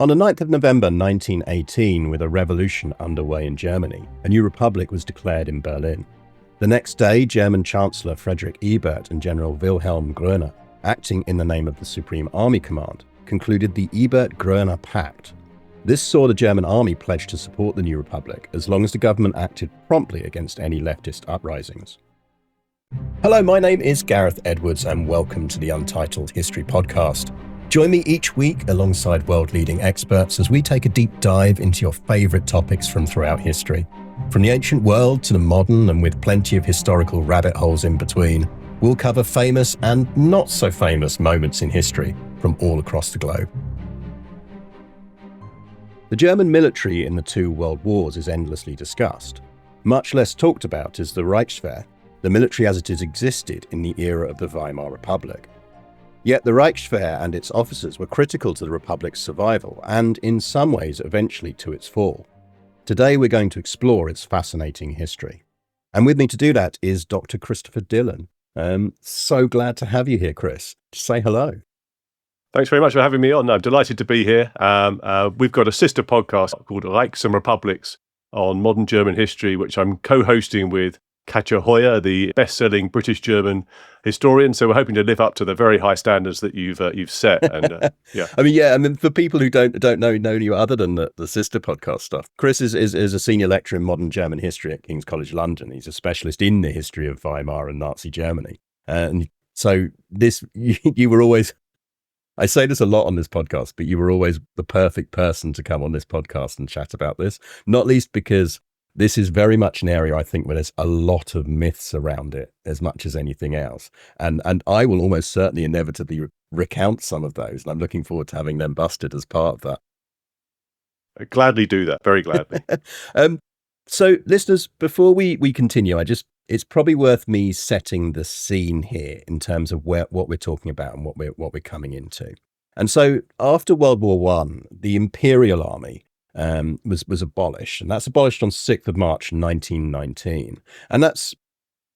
On the 9th of November 1918, with a revolution underway in Germany, a new republic was declared in Berlin. The next day, German Chancellor Friedrich Ebert and General Wilhelm Groener, acting in the name of the Supreme Army Command, concluded the Ebert-Groener Pact. This saw the German army pledge to support the new republic as long as the government acted promptly against any leftist uprisings. Hello, my name is Gareth Edwards and welcome to the Untitled History Podcast. Join me each week alongside world-leading experts as we take a deep dive into your favourite topics from throughout history. From the ancient world to the modern, and with plenty of historical rabbit holes in between, we'll cover famous and not so famous moments in history from all across the globe. The German military in the two world wars is endlessly discussed. Much less talked about is the Reichswehr, the military as it has existed in the era of the Weimar Republic. Yet the Reichswehr and its officers were critical to the Republic's survival and, in some ways, eventually to its fall. Today we're going to explore its fascinating history. And with me to do that is Dr. Christopher Dillon. So glad to have you here, Chris. Say hello. Thanks very much for having me on. I'm delighted to be here. We've got a sister podcast called Reichs and Republics on modern German history, which I'm co-hosting with Katja Hoyer, the best-selling British-German historian. So we're hoping to live up to the very high standards that you've set. And yeah, I mean, for people who don't know you other than the sister podcast stuff, Chris is a senior lecturer in modern German history at King's College London. He's a specialist in the history of Weimar and Nazi Germany. And so you were always, I say this a lot on this podcast, but you were always the perfect person to come on this podcast and chat about this, not least because this is very much an area, I think, where there's a lot of myths around it, as much as anything else. And I will almost certainly inevitably recount some of those. And I'm looking forward to having them busted as part of that. I'd gladly do that, very gladly. So listeners, before we continue, it's probably worth me setting the scene here in terms of what we're talking about and what we're coming into. And so after World War I, the Imperial Army was abolished, and that's abolished on 6th of March 1919, and that's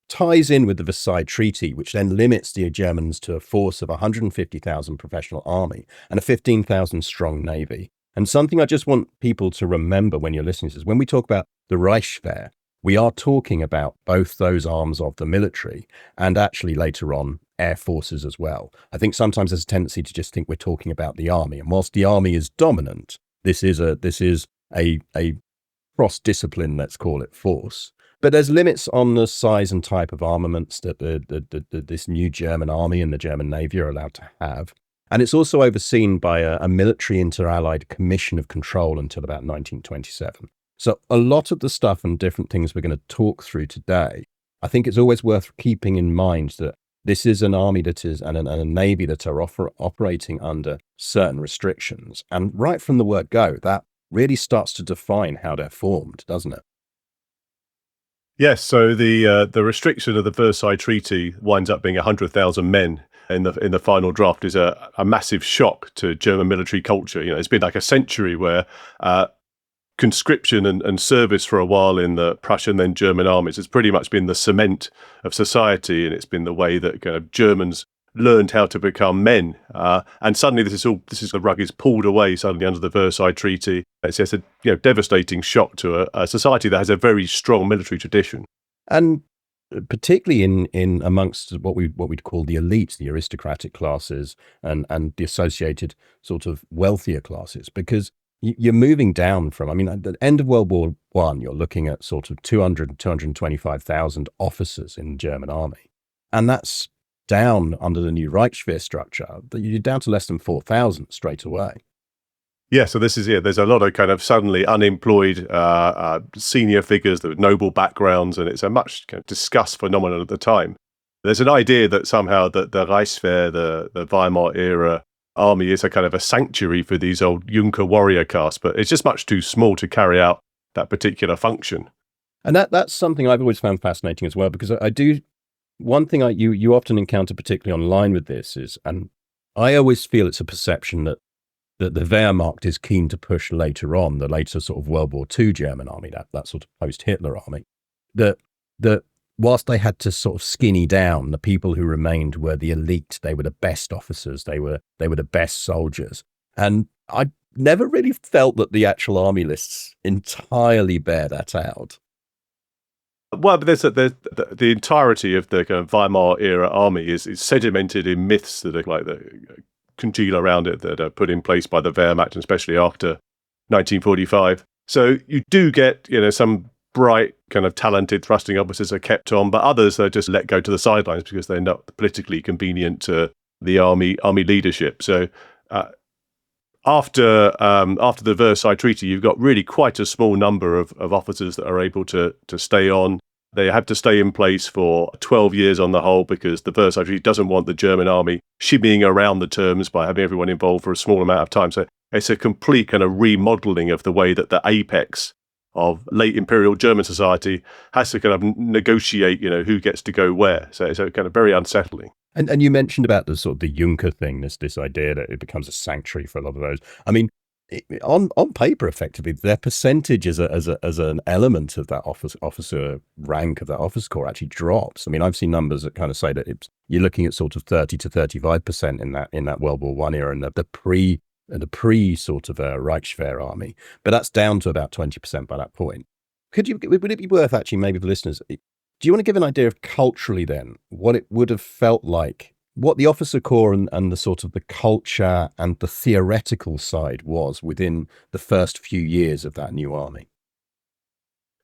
ties in with the Versailles Treaty, which then limits the Germans to a force of 150,000 professional army and a 15,000 strong navy. And something I just want people to remember when you're listening is when we talk about the Reichswehr, we are talking about both those arms of the military and actually later on air forces as well. I think sometimes there's a tendency to just think we're talking about the army, and whilst the army is dominant, this is a cross-discipline, let's call it, force. But there's limits on the size and type of armaments that this new German army and the German Navy are allowed to have. And it's also overseen by a military inter-allied commission of control until about 1927. So a lot of the stuff and different things we're going to talk through today, I think it's always worth keeping in mind that this is an army that is and a navy that are operating under certain restrictions. And right from the word go, that really starts to define how they're formed, doesn't it? Yes, so the restriction of the Versailles Treaty winds up being 100,000 men in the final draft is a massive shock to German military culture. You know, it's been like a century where conscription and service for a while in the Prussian then German armies has pretty much been the cement of society, and it's been the way that kind of Germans learned how to become men. And suddenly the rug is pulled away suddenly under the Versailles Treaty. It's just a devastating shock to a society that has a very strong military tradition. And particularly in amongst what we'd call the elites, the aristocratic classes and the associated sort of wealthier classes, because you're moving down from, at the end of World War I, you're looking at sort of 225,000 officers in the German army. And that's down under the new Reichswehr structure. You're down to less than 4,000 straight away. Yeah, so there's a lot of kind of suddenly unemployed senior figures with noble backgrounds, and it's a much kind of discussed phenomenon at the time. There's an idea that somehow that the Reichswehr, the Weimar era army, is a kind of a sanctuary for these old Junker warrior castes, but it's just much too small to carry out that particular function. And that's something I've always found fascinating as well, because one thing you often encounter, particularly online with this, is, and I always feel it's a perception that the Wehrmacht is keen to push later on, the later sort of World War II German army, that sort of post-Hitler army, that whilst they had to sort of skinny down, the people who remained were the elite. They were the best officers. They were the best soldiers. And never really felt that the actual army lists entirely bear that out. Well, but the entirety of the kind of Weimar era army is sedimented in myths that are like the congeal around it, that are put in place by the Wehrmacht, and especially after 1945. So you do get, some bright kind of talented thrusting officers are kept on, but others are just let go to the sidelines because they're not politically convenient to the army leadership. So after the Versailles Treaty, you've got really quite a small number of officers that are able to stay on. They have to stay in place for 12 years on the whole, because the Versailles Treaty doesn't want the German army shimmying around the terms by having everyone involved for a small amount of time. So it's a complete kind of remodeling of the way that the apex of late imperial German society has to kind of negotiate, who gets to go where. So it's kind of very unsettling. And you mentioned about the sort of the Junker thing, this idea that it becomes a sanctuary for a lot of those. I mean, on paper, effectively, their percentage as an element of that officer rank of that officer corps actually drops. I mean, I've seen numbers that kind of say that you're looking at sort of 30 to 35% in that World War I era, and the pre sort of Reichswehr army, but that's down to about 20% by that point. Would it be worth actually, maybe for listeners, do you want to give an idea of culturally then what it would have felt like, what the officer corps and the sort of the culture and the theoretical side was within the first few years of that new army?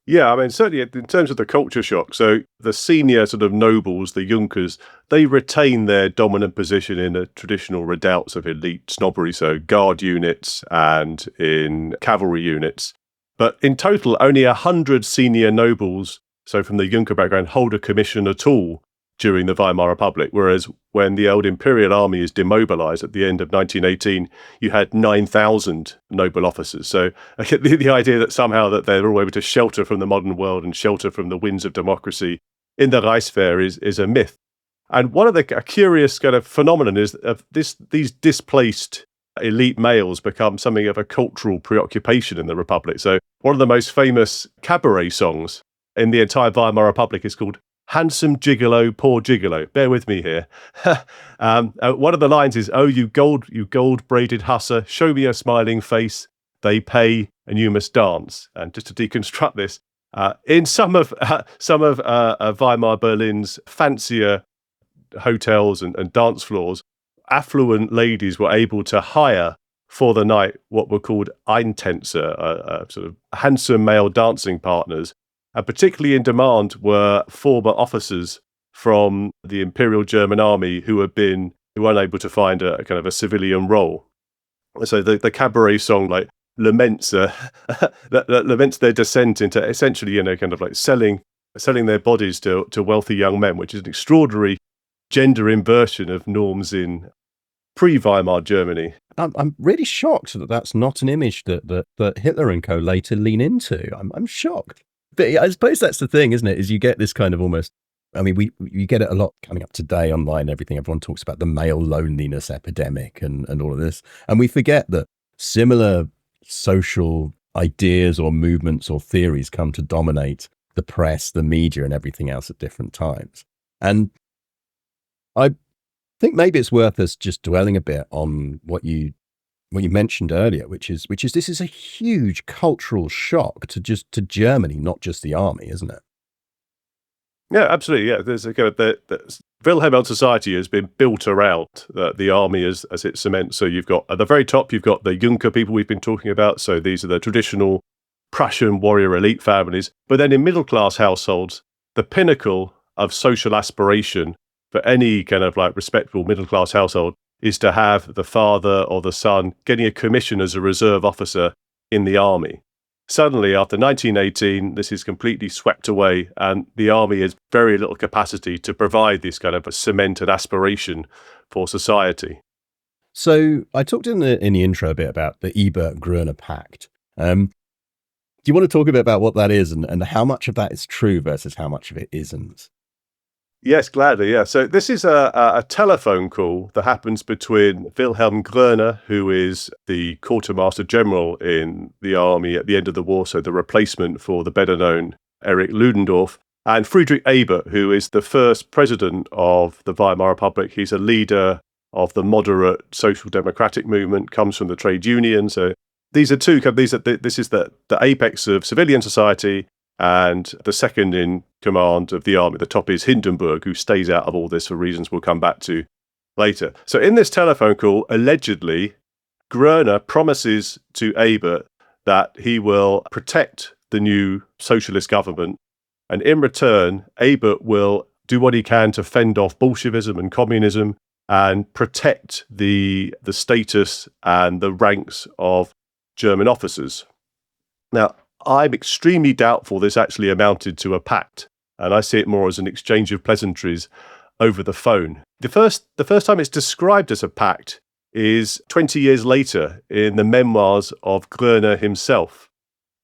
Yeah, I mean, certainly in terms of the culture shock, so the senior sort of nobles, the Junkers, they retain their dominant position in the traditional redoubts of elite snobbery, so guard units and in cavalry units. But in total, only 100 senior nobles, so from the Junker background, hold a commission at all during the Weimar Republic, whereas when the old Imperial Army is demobilized at the end of 1918, you had 9,000 noble officers. So the idea that somehow that they're all able to shelter from the modern world and shelter from the winds of democracy in the Reichswehr is a myth. And one of the curious kind of phenomenon is of these displaced elite males become something of a cultural preoccupation in the Republic. So one of the most famous cabaret songs in the entire Weimar Republic is called "Handsome Gigolo, Poor Gigolo." Bear with me here. One of the lines is, "Oh, you gold-braided hussar, show me a smiling face. They pay, and you must dance." And just to deconstruct this, in some of Weimar Berlin's fancier hotels and dance floors, affluent ladies were able to hire for the night what were called Eintänzer, sort of handsome male dancing partners. And particularly in demand were former officers from the Imperial German Army who were unable to find a kind of a civilian role. So the cabaret song laments laments their descent into essentially, kind of like selling their bodies to wealthy young men, which is an extraordinary gender inversion of norms in pre-Weimar Germany. I'm really shocked that that's not an image that Hitler and co later lean into. I'm shocked. But I suppose that's the thing, isn't it? Is you get this kind of almost, I mean, you get it a lot coming up today online, everything. Everyone talks about the male loneliness epidemic and all of this. And we forget that similar social ideas or movements or theories come to dominate the press, the media, and everything else at different times. And I think maybe it's worth us just dwelling a bit on what you mentioned earlier, which is this is a huge cultural shock to Germany, not just the army, isn't it? Yeah, absolutely. Yeah, there's a kind of the Wilhelm society has been built around the army as it cements. So you've got at the very top, you've got the Junker people we've been talking about. So these are the traditional Prussian warrior elite families. But then in middle class households, the pinnacle of social aspiration for any kind of like respectable middle class household is to have the father or the son getting a commission as a reserve officer in the army. Suddenly, after 1918, this is completely swept away, and the army has very little capacity to provide this kind of a cemented aspiration for society. So I talked in the intro a bit about the Ebert-Groener Pact. Do you want to talk a bit about what that is and how much of that is true versus how much of it isn't? Yes, gladly, yeah. So this is a telephone call that happens between Wilhelm Groener, who is the quartermaster general in the army at the end of the war, so the replacement for the better-known Erich Ludendorff, and Friedrich Ebert, who is the first president of the Weimar Republic. He's a leader of the moderate social democratic movement, comes from the trade union. So these are this is the apex of civilian society, and the second in command of the army. The top is Hindenburg, who stays out of all this for reasons we'll come back to later. So in this telephone call, allegedly, Groener promises to Ebert that he will protect the new socialist government, and in return, Ebert will do what he can to fend off Bolshevism and communism and protect the status and the ranks of German officers. Now, I'm extremely doubtful this actually amounted to a pact, and I see it more as an exchange of pleasantries over the phone. The first time it's described as a pact is 20 years later in the memoirs of Groener himself.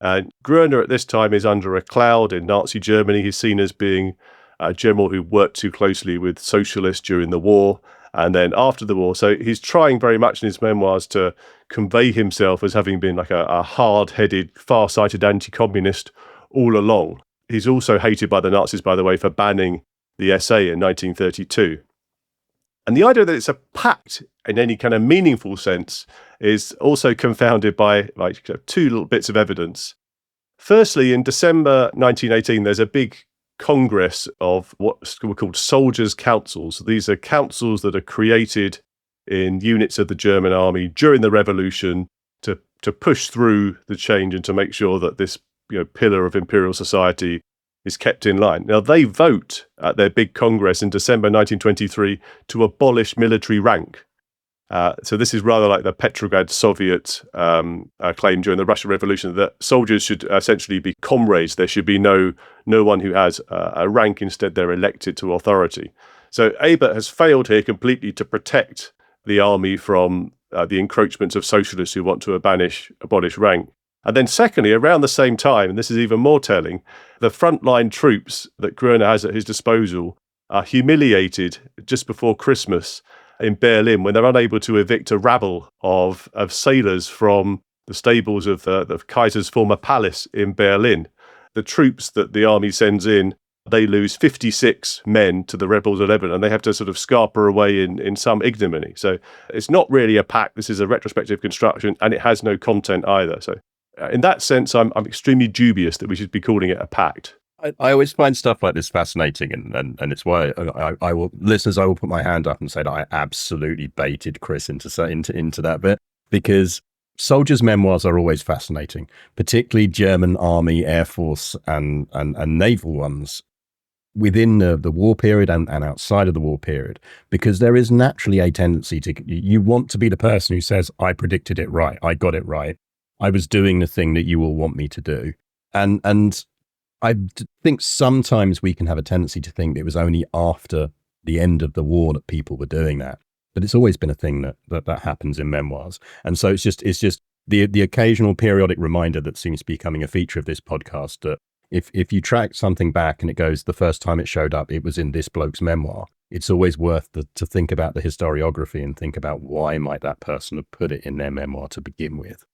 And Groener at this time is under a cloud in Nazi Germany. He's seen as being a general who worked too closely with socialists during the war and then after the war. So he's trying very much in his memoirs to convey himself as having been like a hard-headed, far-sighted anti-communist all along. He's also hated by the Nazis, by the way, for banning the SA in 1932. And the idea that it's a pact in any kind of meaningful sense is also confounded by two little bits of evidence. Firstly, in December 1918, there's a big congress of what were called soldiers' councils. These are councils that are created in units of the German army during the revolution to push through the change and to make sure that this pillar of imperial society is kept in line. Now, they vote at their big congress in December 1923 to abolish military rank. So this is rather like the Petrograd Soviet claim during the Russian Revolution that soldiers should essentially be comrades. There should be no one who has a rank. Instead, they're elected to authority. So Ebert has failed here completely to protect the army from the encroachments of socialists who want to abolish rank. And then secondly, around the same time, and this is even more telling, the frontline troops that Groener has at his disposal are humiliated just before Christmas in Berlin when they're unable to evict a rabble of sailors from the stables of the Kaiser's former palace in Berlin. The troops that the army sends in, they lose 56 men to the rebels 11, and they have to sort of scarper away in some ignominy. So it's not really a pact. This is a retrospective construction, and it has no content either. So in that sense, I'm extremely dubious that we should be calling it a pact. I always find stuff like this fascinating, and it's why I will put my hand up and say that I absolutely baited Chris into that bit, because soldiers' memoirs are always fascinating, particularly German army, air force, and naval ones within the war period and outside of the war period, because there is naturally a tendency you want to be the person who says, I predicted it right, I got it right, I was doing the thing that you all want me to do. And I think sometimes we can have a tendency to think it was only after the end of the war that people were doing that. But it's always been a thing that happens in memoirs. And so it's just the occasional periodic reminder that seems to be becoming a feature of this podcast that if you track something back and it goes, the first time it showed up, it was in this bloke's memoir, it's always worth to think about the historiography and think about why might that person have put it in their memoir to begin with.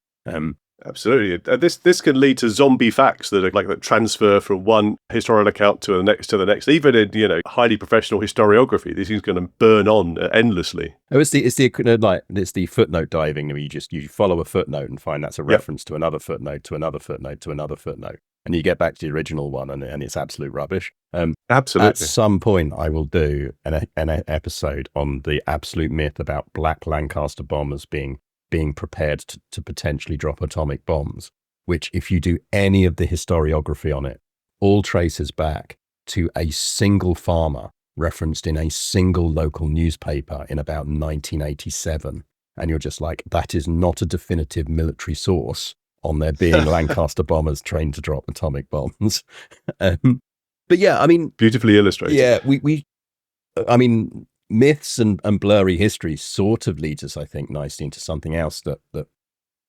Absolutely. This can lead to zombie facts that are like that transfer from one historical account to the next. Even in highly professional historiography, this is going to burn on endlessly. Oh, it's the footnote diving. I mean, you follow a footnote and find that's a reference to another footnote to another footnote to another footnote, and you get back to the original one, and it's absolute rubbish. Absolutely. At some point, I will do an episode on the absolute myth about black Lancaster bombers being prepared to potentially drop atomic bombs, which, if you do any of the historiography on it, all traces back to a single farmer referenced in a single local newspaper in about 1987. And you're just like, that is not a definitive military source on there being Lancaster bombers trained to drop atomic bombs. But yeah, I mean... Beautifully illustrated. Yeah, I mean... myths and blurry history sort of leads us, I think, nicely into something else that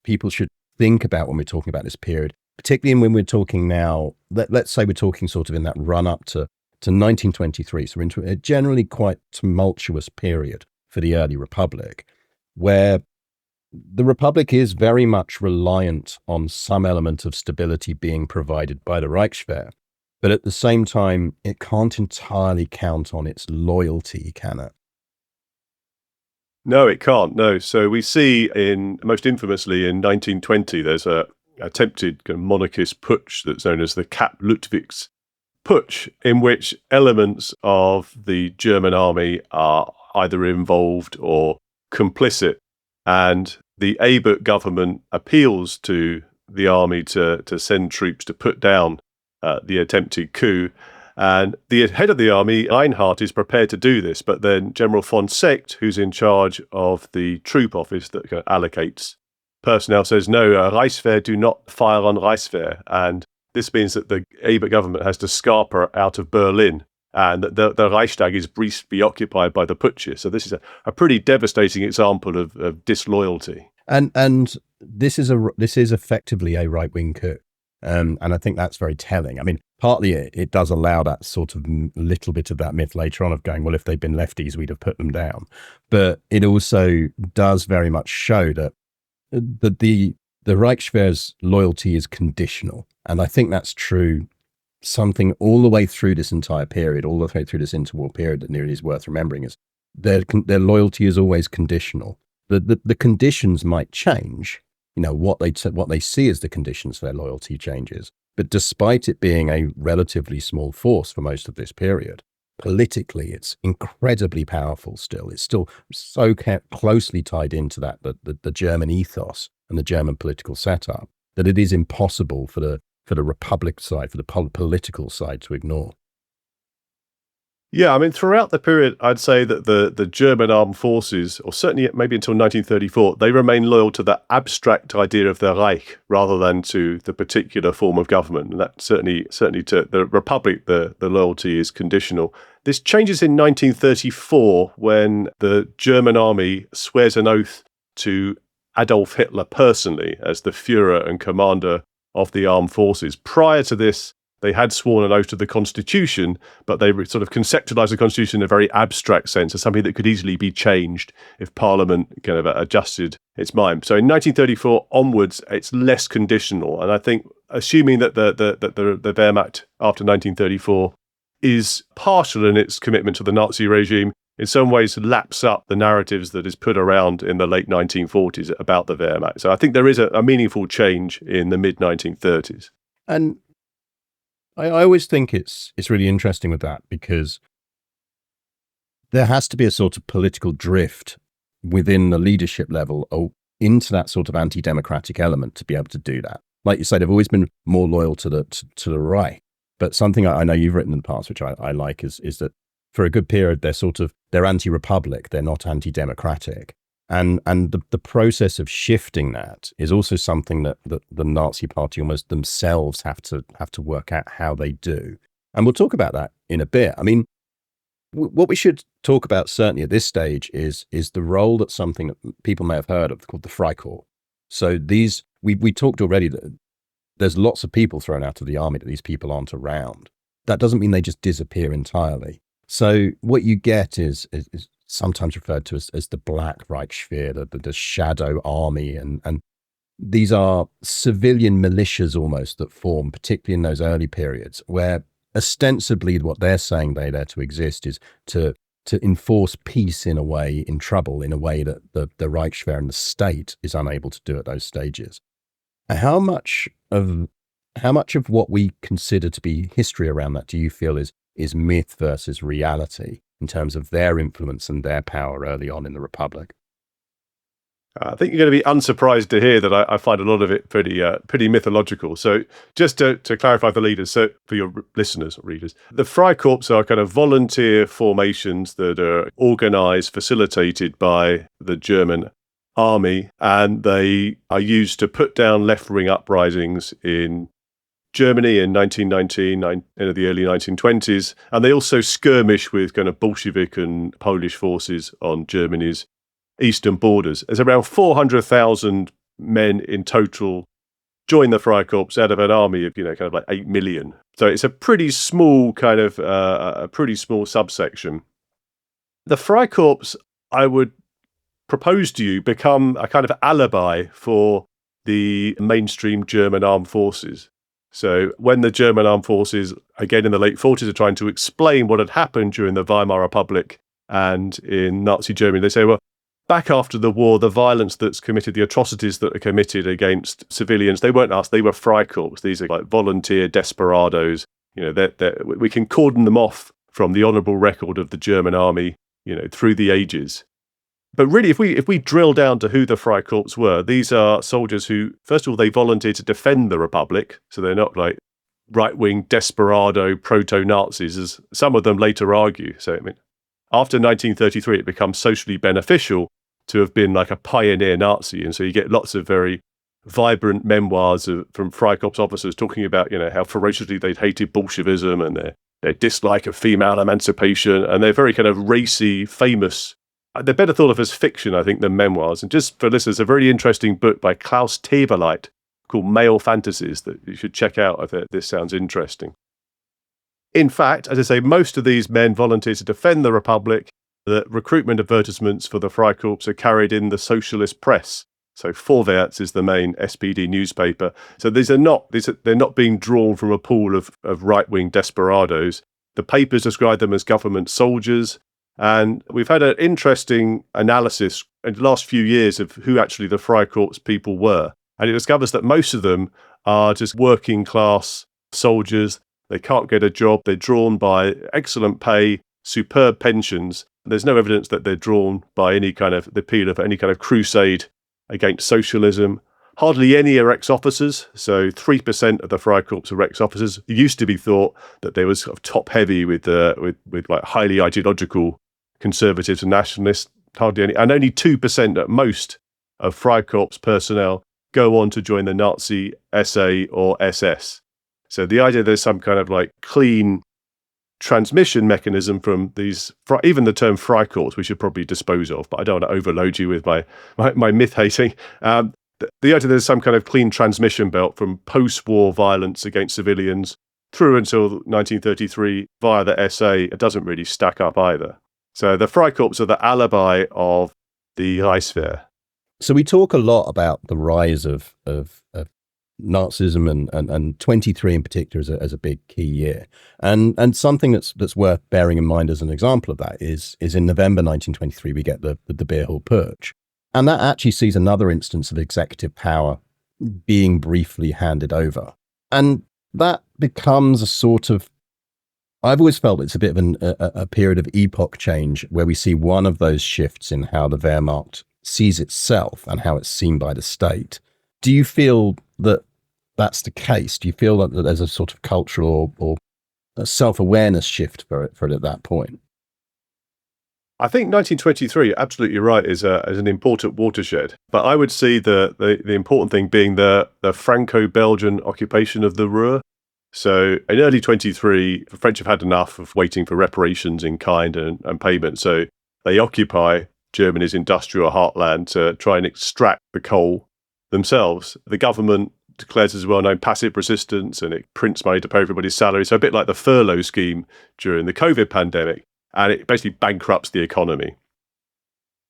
people should think about when we're talking about this period, particularly when we're talking now, let's say we're talking sort of in that run up to 1923. So we're into a generally quite tumultuous period for the early Republic, where the Republic is very much reliant on some element of stability being provided by the Reichswehr. But at the same time, it can't entirely count on its loyalty, can it? No, it can't. No. So we see in most infamously in 1920, there's a attempted kind of monarchist putsch that's known as the Kapp Ludwigs putsch, in which elements of the German army are either involved or complicit. And the Ebert government appeals to the army to send troops to put down the attempted coup. And the head of the army, Einhard, is prepared to do this, but then General von Seeckt, who's in charge of the troop office that allocates personnel, says, no, Reichswehr do not fire on Reichswehr. And this means that the Ebert government has to scarper out of Berlin, and that the Reichstag is briefly occupied by the putschers. So this is a pretty devastating example of disloyalty. And this is effectively a right-wing coup. And I think that's very telling. I mean, partly it does allow that sort of little bit of that myth later on of going, well, if they'd been lefties, we'd have put them down. But it also does very much show that the Reichswehr's loyalty is conditional. And I think that's true something all the way through this entire period, all the way through this interwar period that nearly is worth remembering is their loyalty is always conditional. The conditions might change. You know, what they see as the conditions for their loyalty changes. But despite it being a relatively small force for most of this period, politically it's incredibly powerful still. It's still so closely tied into that the German ethos and the German political setup that it is impossible for the Republic side, for the political side to ignore. Yeah, I mean, throughout the period, I'd say that the German armed forces, or certainly maybe until 1934, they remain loyal to the abstract idea of the Reich rather than to the particular form of government. And that certainly to the Republic, the loyalty is conditional. This changes in 1934 when the German army swears an oath to Adolf Hitler personally as the Führer and commander of the armed forces. Prior to this, they had sworn an oath to the Constitution, but they sort of conceptualized the Constitution in a very abstract sense as something that could easily be changed if Parliament kind of adjusted its mind. So in 1934 onwards, it's less conditional. And I think assuming that the Wehrmacht after 1934 is partial in its commitment to the Nazi regime, in some ways laps up the narratives that is put around in the late 1940s about the Wehrmacht. So I think there is a meaningful change in the mid-1930s. And I always think it's really interesting with that because there has to be a sort of political drift within the leadership level into that sort of anti-democratic element to be able to do that. Like you said, they've always been more loyal to the right. But something I know you've written in the past, which I like, is that for a good period, they're anti-republic, they're not anti-democratic. And the process of shifting that is also something that the Nazi Party almost themselves have to work out how they do. And we'll talk about that in a bit. I mean, what we should talk about certainly at this stage is the role that something that people may have heard of called the Freikorps. So we talked already that there's lots of people thrown out of the army that these people aren't around. That doesn't mean they just disappear entirely. So what you get is sometimes referred to as the Black Reichsheer, the shadow army. And these are civilian militias almost that form, particularly in those early periods, where ostensibly what they're saying they're there to exist is to enforce peace in a way, in trouble, in a way that the Reichswehr and the state is unable to do at those stages. How much of what we consider to be history around that do you feel is myth versus reality in terms of their influence and their power early on in the Republic? I think you're going to be unsurprised to hear that I find a lot of it pretty mythological. So just to clarify for leaders, so for your listeners, readers, the Freikorps are kind of volunteer formations that are organized, facilitated by the German army, and they are used to put down left-wing uprisings in Germany in 1919, in the early 1920s, and they also skirmish with kind of Bolshevik and Polish forces on Germany's eastern borders. There's around 400,000 men in total join the Freikorps out of an army of, kind of like 8 million. So it's a pretty small kind of, a pretty small subsection. The Freikorps, I would propose to you, become a kind of alibi for the mainstream German armed forces. So when the German armed forces, again in the late 40s, are trying to explain what had happened during the Weimar Republic and in Nazi Germany, they say, well, back after the war, the violence that's committed, the atrocities that are committed against civilians, they weren't us, they were Freikorps. These are like volunteer desperados. We can cordon them off from the honourable record of the German army, through the ages. But really, if we drill down to who the Freikorps were, these are soldiers who, first of all, they volunteered to defend the Republic. So they're not like right-wing desperado proto-Nazis, as some of them later argue. So, after 1933, it becomes socially beneficial to have been like a pioneer Nazi. And so you get lots of very vibrant memoirs from Freikorps officers talking about, how ferociously they'd hated Bolshevism and their dislike of female emancipation. And they're very kind of racy, famous. They're better thought of as fiction, I think, than memoirs. And just for listeners, a very interesting book by Klaus Teweleit called Male Fantasies that you should check out if this sounds interesting. In fact, as I say, most of these men volunteer to defend the Republic. The recruitment advertisements for the Freikorps are carried in the socialist press. So Vorwärts is the main SPD newspaper. So they're not being drawn from a pool of right-wing desperados. The papers describe them as government soldiers. And we've had an interesting analysis in the last few years of who actually the Freikorps people were. And it discovers that most of them are just working class soldiers. They can't get a job. They're drawn by excellent pay, superb pensions. There's no evidence that they're drawn by any kind of the appeal of any kind of crusade against socialism. Hardly any are ex-officers. So 3% of the Freikorps are ex-officers. It used to be thought that they was sort of top-heavy with like highly ideological conservatives and nationalists. Hardly any, and only 2% at most of Freikorps personnel go on to join the Nazi SA or SS. So the idea there's some kind of like clean transmission mechanism from these, even the term Freikorps, we should probably dispose of, but I don't want to overload you with my myth hating. The idea there's some kind of clean transmission belt from post-war violence against civilians through until 1933 via the SA, it doesn't really stack up either. So the Freikorps are the alibi of the Reichswehr. So we talk a lot about the rise of Nazism and 23 in particular as a big key year. And something that's worth bearing in mind as an example of that is in November 1923, we get the Beer Hall Purge. And that actually sees another instance of executive power being briefly handed over. And that becomes a sort of, I've always felt it's a bit of a period of epoch change where we see one of those shifts in how the Wehrmacht sees itself and how it's seen by the state. Do you feel that that's the case? Do you feel that there's a sort of cultural or a self-awareness shift for it at that point? I think 1923, absolutely right, is an important watershed. But I would see the important thing being the Franco-Belgian occupation of the Ruhr. So in early 23, the French have had enough of waiting for reparations in kind and payment. So they occupy Germany's industrial heartland to try and extract the coal themselves. The government declares as well-known passive resistance, and it prints money to pay everybody's salary. So a bit like the furlough scheme during the COVID pandemic, and it basically bankrupts the economy.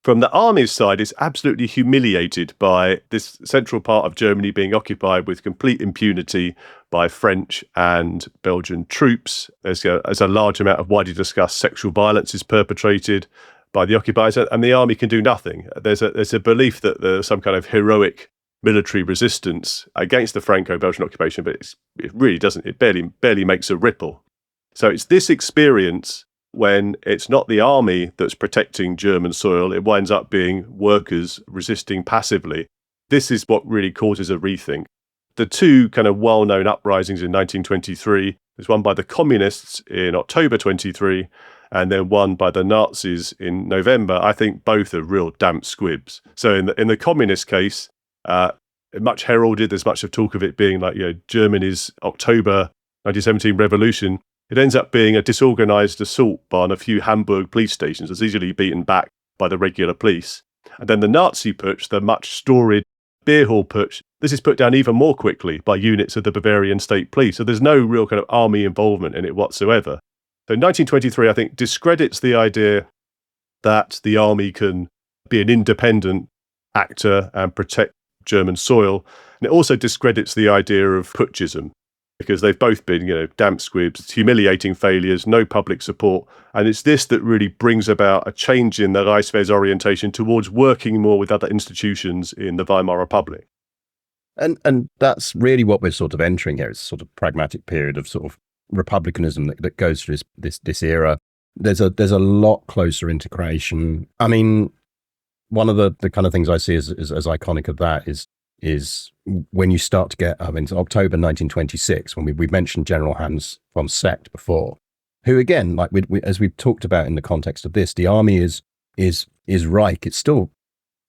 From the army's side, it's absolutely humiliated by this central part of Germany being occupied with complete impunity by French and Belgian troops. There's a large amount of widely discussed sexual violence is perpetrated by the occupiers, and the army can do nothing. There's a belief that there's some kind of heroic military resistance against the Franco-Belgian occupation, but it really doesn't. It barely makes a ripple. So it's this experience when it's not the army that's protecting German soil, it winds up being workers resisting passively. This is what really causes a rethink. The two kind of well-known uprisings in 1923, there's one by the communists in October 23, and then one by the Nazis in November. I think both are real damp squibs. So in the communist case, much heralded, there's much of talk of it being like, Germany's October 1917 revolution. It ends up being a disorganized assault on a few Hamburg police stations that's easily beaten back by the regular police. And then the Nazi putsch, the much storied Beer Hall putsch, this is put down even more quickly by units of the Bavarian state police. So there's no real kind of army involvement in it whatsoever. So 1923, I think, discredits the idea that the army can be an independent actor and protect German soil. And it also discredits the idea of putschism. because they've both been, damp squibs, humiliating failures, no public support. And it's this that really brings about a change in the Reichswehr's orientation towards working more with other institutions in the Weimar Republic. And that's really what we're sort of entering here. It's a sort of pragmatic period of sort of republicanism that goes through this era. There's a lot closer integration. I mean, one of the kind of things I see as iconic of that is when you start to get, October 1926, when we've mentioned General Hans von Seeckt before, who again, like as we've talked about in the context of this, the army is Reich. It's still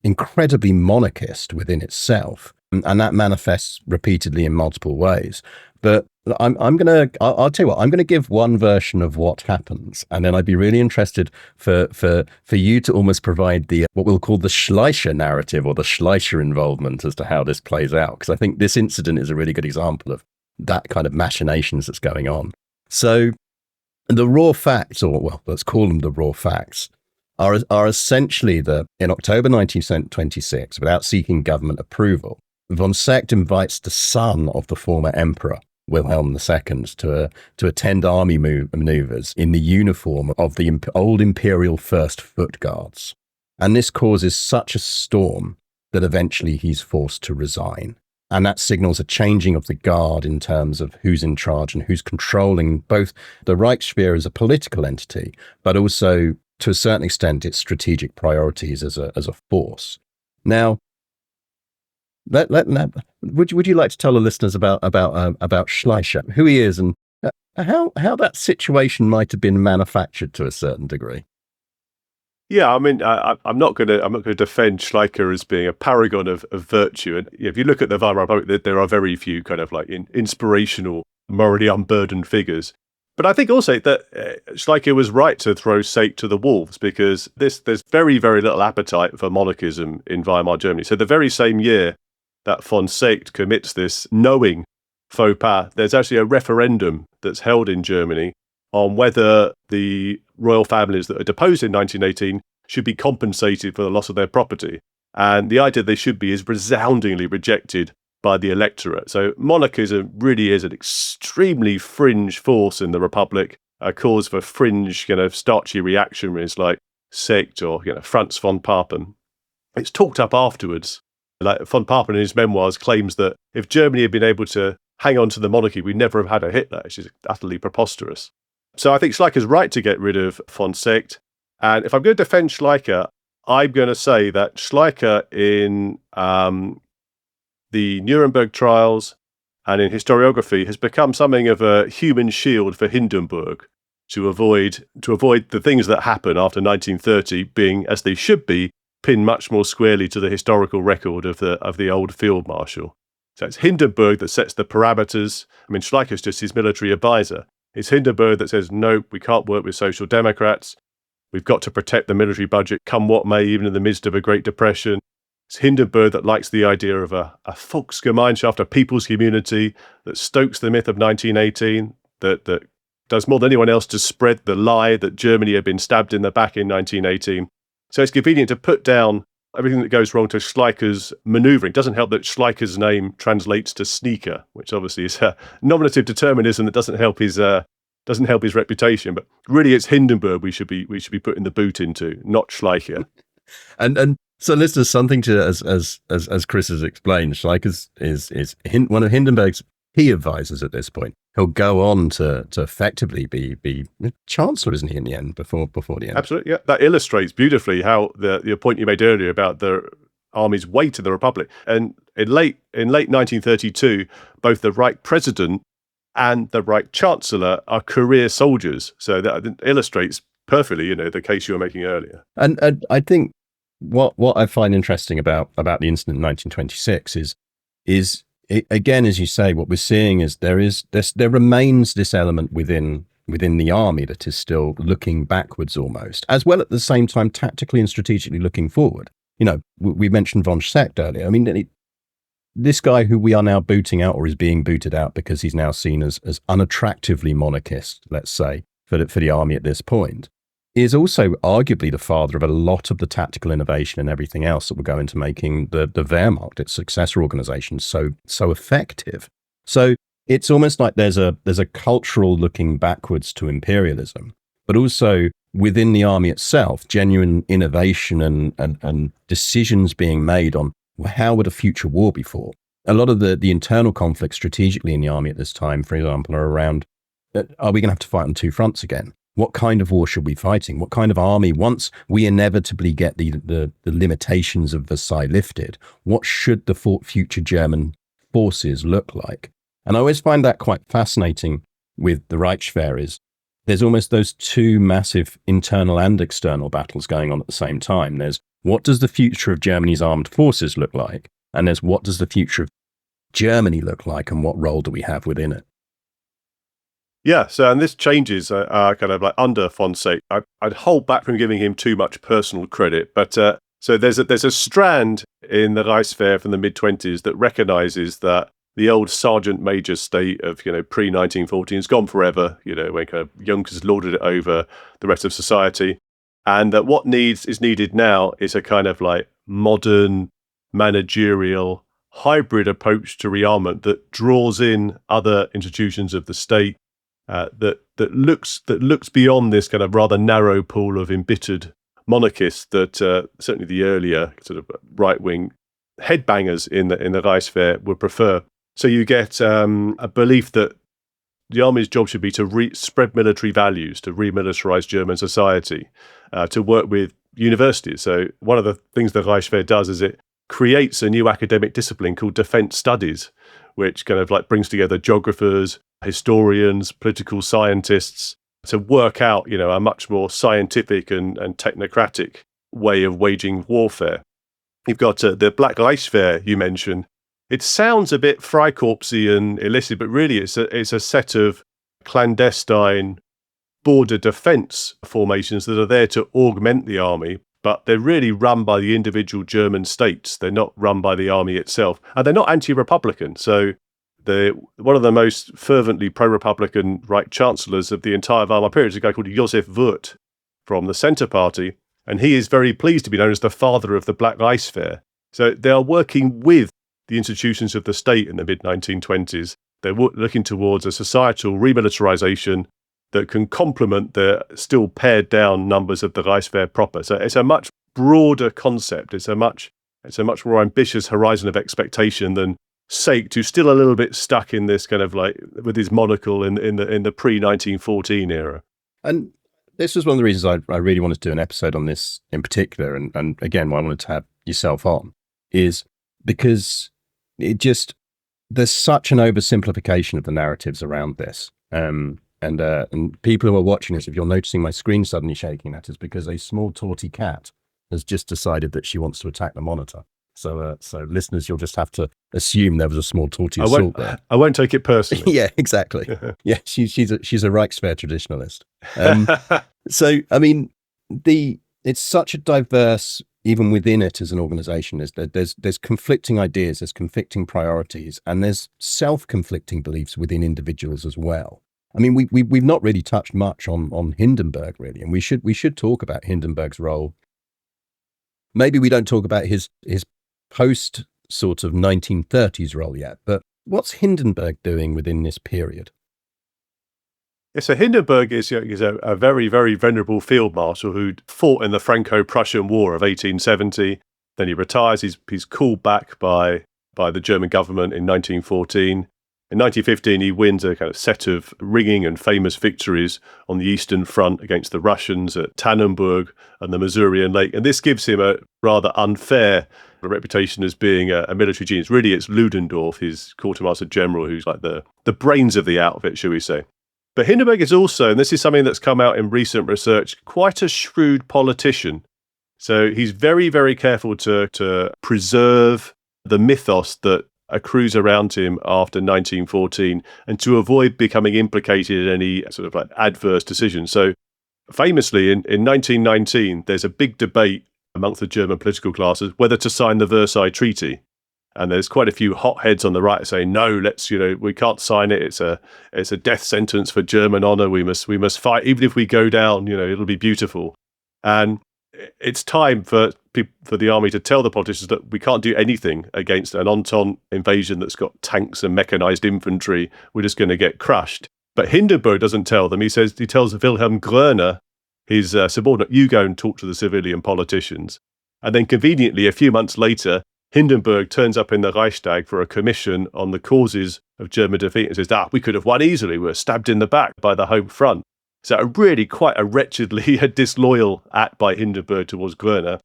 incredibly monarchist within itself, and that manifests repeatedly in multiple ways. But I'll tell you what, I'm gonna give one version of what happens, and then I'd be really interested for you to almost provide the what we'll call the Schleicher narrative, or the Schleicher involvement as to how this plays out, because I think this incident is a really good example of that kind of machinations that's going on. So the raw facts, or well, let's call them the raw facts, are essentially that in October 1926, without seeking government approval, von Seeckt invites the son of the former emperor, Wilhelm II, to attend army maneuvers in the uniform of the old Imperial First Foot Guards. And this causes such a storm that eventually he's forced to resign. And that signals a changing of the guard in terms of who's in charge and who's controlling both the Reichswehr as a political entity, but also, to a certain extent, its strategic priorities as a force. Now, would you like to tell the listeners about Schleicher, who he is, and how that situation might have been manufactured to a certain degree? Yeah, I mean, I'm not going to defend Schleicher as being a paragon of virtue. And if you look at the Weimar Republic, there are very few kind of like inspirational, morally unburdened figures. But I think also that Schleicher was right to throw Seeckt to the wolves, because there's very, very little appetite for monarchism in Weimar Germany. So the very same year that von Seeckt commits this knowing faux pas, there's actually a referendum that's held in Germany on whether the royal families that are deposed in 1918 should be compensated for the loss of their property. And the idea they should be is resoundingly rejected by the electorate. So monarchism really is an extremely fringe force in the Republic, a cause for fringe, starchy reactionaries like Seeckt or, Franz von Papen. It's talked up afterwards. Like von Papen in his memoirs claims that if Germany had been able to hang on to the monarchy, we'd never have had a Hitler, which is utterly preposterous. So I think Schleicher's right to get rid of von Seeckt. And if I'm going to defend Schleicher, I'm going to say that Schleicher in the Nuremberg trials and in historiography has become something of a human shield for Hindenburg to avoid the things that happen after 1930 being, as they should be, pinned much more squarely to the historical record of the old field marshal. So it's Hindenburg that sets the parameters. I mean, Schleicher's just his military advisor. It's Hindenburg that says, no, we can't work with social democrats. We've got to protect the military budget, come what may, even in the midst of a Great Depression. It's Hindenburg that likes the idea of a Volksgemeinschaft, a people's community, that stokes the myth of 1918, that does more than anyone else to spread the lie that Germany had been stabbed in the back in 1918. So it's convenient to put down everything that goes wrong to Schleicher's manoeuvring. It doesn't help that Schleicher's name translates to sneaker, which obviously is a nominative determinism that doesn't help his reputation. But really, it's Hindenburg we should be putting the boot into, not Schleicher. And so, listeners, something to as Chris has explained, Schleicher is one of Hindenburg's key advisors at this point. He'll go on to effectively be Chancellor, isn't he, in the end, before the end? Absolutely, yeah. That illustrates beautifully how the point you made earlier about the army's weight in the Republic. And in late 1932, both the Reich President and the Reich Chancellor are career soldiers. So that illustrates perfectly, the case you were making earlier. And I think what I find interesting about the incident in 1926 is again, as you say, what we're seeing is there remains this element within the army that is still looking backwards almost, as well at the same time tactically and strategically looking forward. We mentioned von Seeckt earlier. I mean, this guy who we are now booting out, or is being booted out because he's now seen as unattractively monarchist, let's say, for the army at this point, is also arguably the father of a lot of the tactical innovation and everything else that will go into making the Wehrmacht, its successor organization, so effective. So it's almost like there's a cultural looking backwards to imperialism, but also within the army itself, genuine innovation and decisions being made on how would a future war be fought. A lot of the internal conflicts strategically in the army at this time, for example, are around, are we going to have to fight on two fronts again? What kind of war should we be fighting? What kind of army, once we inevitably get the limitations of Versailles lifted, what should the future German forces look like? And I always find that quite fascinating with the Reichswehr is there's almost those two massive internal and external battles going on at the same time. There's what does the future of Germany's armed forces look like? And there's what does the future of Germany look like and what role do we have within it? Yeah, so and this changes kind of like under Fonseca. I'd hold back from giving him too much personal credit, but so there's a strand in the Reichswehr from the mid-20s that recognises that the old sergeant major state of pre-1914 is gone forever. When kind of Junkers lorded it over the rest of society, and that what is needed now is a kind of like modern managerial hybrid approach to rearmament that draws in other institutions of the state. That looks beyond this kind of rather narrow pool of embittered monarchists that certainly the earlier sort of right-wing headbangers in the Reichswehr would prefer. So you get a belief that the army's job should be to spread military values, to remilitarize German society, to work with universities. So one of the things the Reichswehr does is it creates a new academic discipline called defense studies, which kind of like brings together geographers, historians, political scientists to work out, a much more scientific and technocratic way of waging warfare. You've got the Black Reichswehr you mentioned. It sounds a bit Freikorpsy and illicit, but really it's a set of clandestine border defence formations that are there to augment the army, but they're really run by the individual German states. They're not run by the army itself, and they're not anti-republican. So one of the most fervently pro-republican Reich chancellors of the entire Weimar period is a guy called Josef Wirth from the Centre Party, and he is very pleased to be known as the father of the Black Reichswehr. So they are working with the institutions of the state in the mid-1920s. They're looking towards a societal remilitarization that can complement the still pared down numbers of the Reichswehr proper. So it's a much broader concept. It's a much more ambitious horizon of expectation than Sake, who's still a little bit stuck in this kind of like with his monocle in the pre-1914 era. And this was one of the reasons I really wanted to do an episode on this in particular, and again, why I wanted to have yourself on, is because there's such an oversimplification of the narratives around this. And people who are watching this, if you're noticing my screen suddenly shaking, that is because a small torty cat has just decided that she wants to attack the monitor. So listeners, you'll just have to assume there was a small torty assault there. I won't take it personally. Yeah, exactly. Yeah, she's a Reichswehr traditionalist. So, I mean, it's such a diverse, even within it as an organization, there's conflicting ideas, there's conflicting priorities, and there's self-conflicting beliefs within individuals as well. I mean, we've not really touched much on Hindenburg, really, and we should talk about Hindenburg's role. Maybe we don't talk about his post sort of 1930s role yet, but what's Hindenburg doing within this period? Yeah, so Hindenburg is a very, very venerable field marshal who fought in the Franco-Prussian War of 1870. Then he retires. He's called back by the German government in 1914. In 1915, he wins a kind of set of ringing and famous victories on the Eastern Front against the Russians at Tannenberg and the Masurian Lake. And this gives him a rather unfair reputation as being a military genius. Really, it's Ludendorff, his quartermaster general, who's like the brains of the outfit, shall we say. But Hindenburg is also, and this is something that's come out in recent research, quite a shrewd politician. So he's very, very careful to preserve the mythos that accrues around him after 1914 and to avoid becoming implicated in any sort of like adverse decision. So famously in 1919, there's a big debate amongst the German political classes whether to sign the Versailles Treaty. And there's quite a few hotheads on the right saying, no, we can't sign it. It's a death sentence for German honor. We must fight. Even if we go down, it'll be beautiful. And it's time for the army to tell the politicians that we can't do anything against an Entente invasion that's got tanks and mechanized infantry. We're just going to get crushed. But Hindenburg doesn't tell them. He tells Wilhelm Groener, his subordinate, you go and talk to the civilian politicians. And then conveniently, a few months later, Hindenburg turns up in the Reichstag for a commission on the causes of German defeat and says, we could have won easily. We were stabbed in the back by the home front. So really quite a wretchedly disloyal act by Hindenburg towards Groener.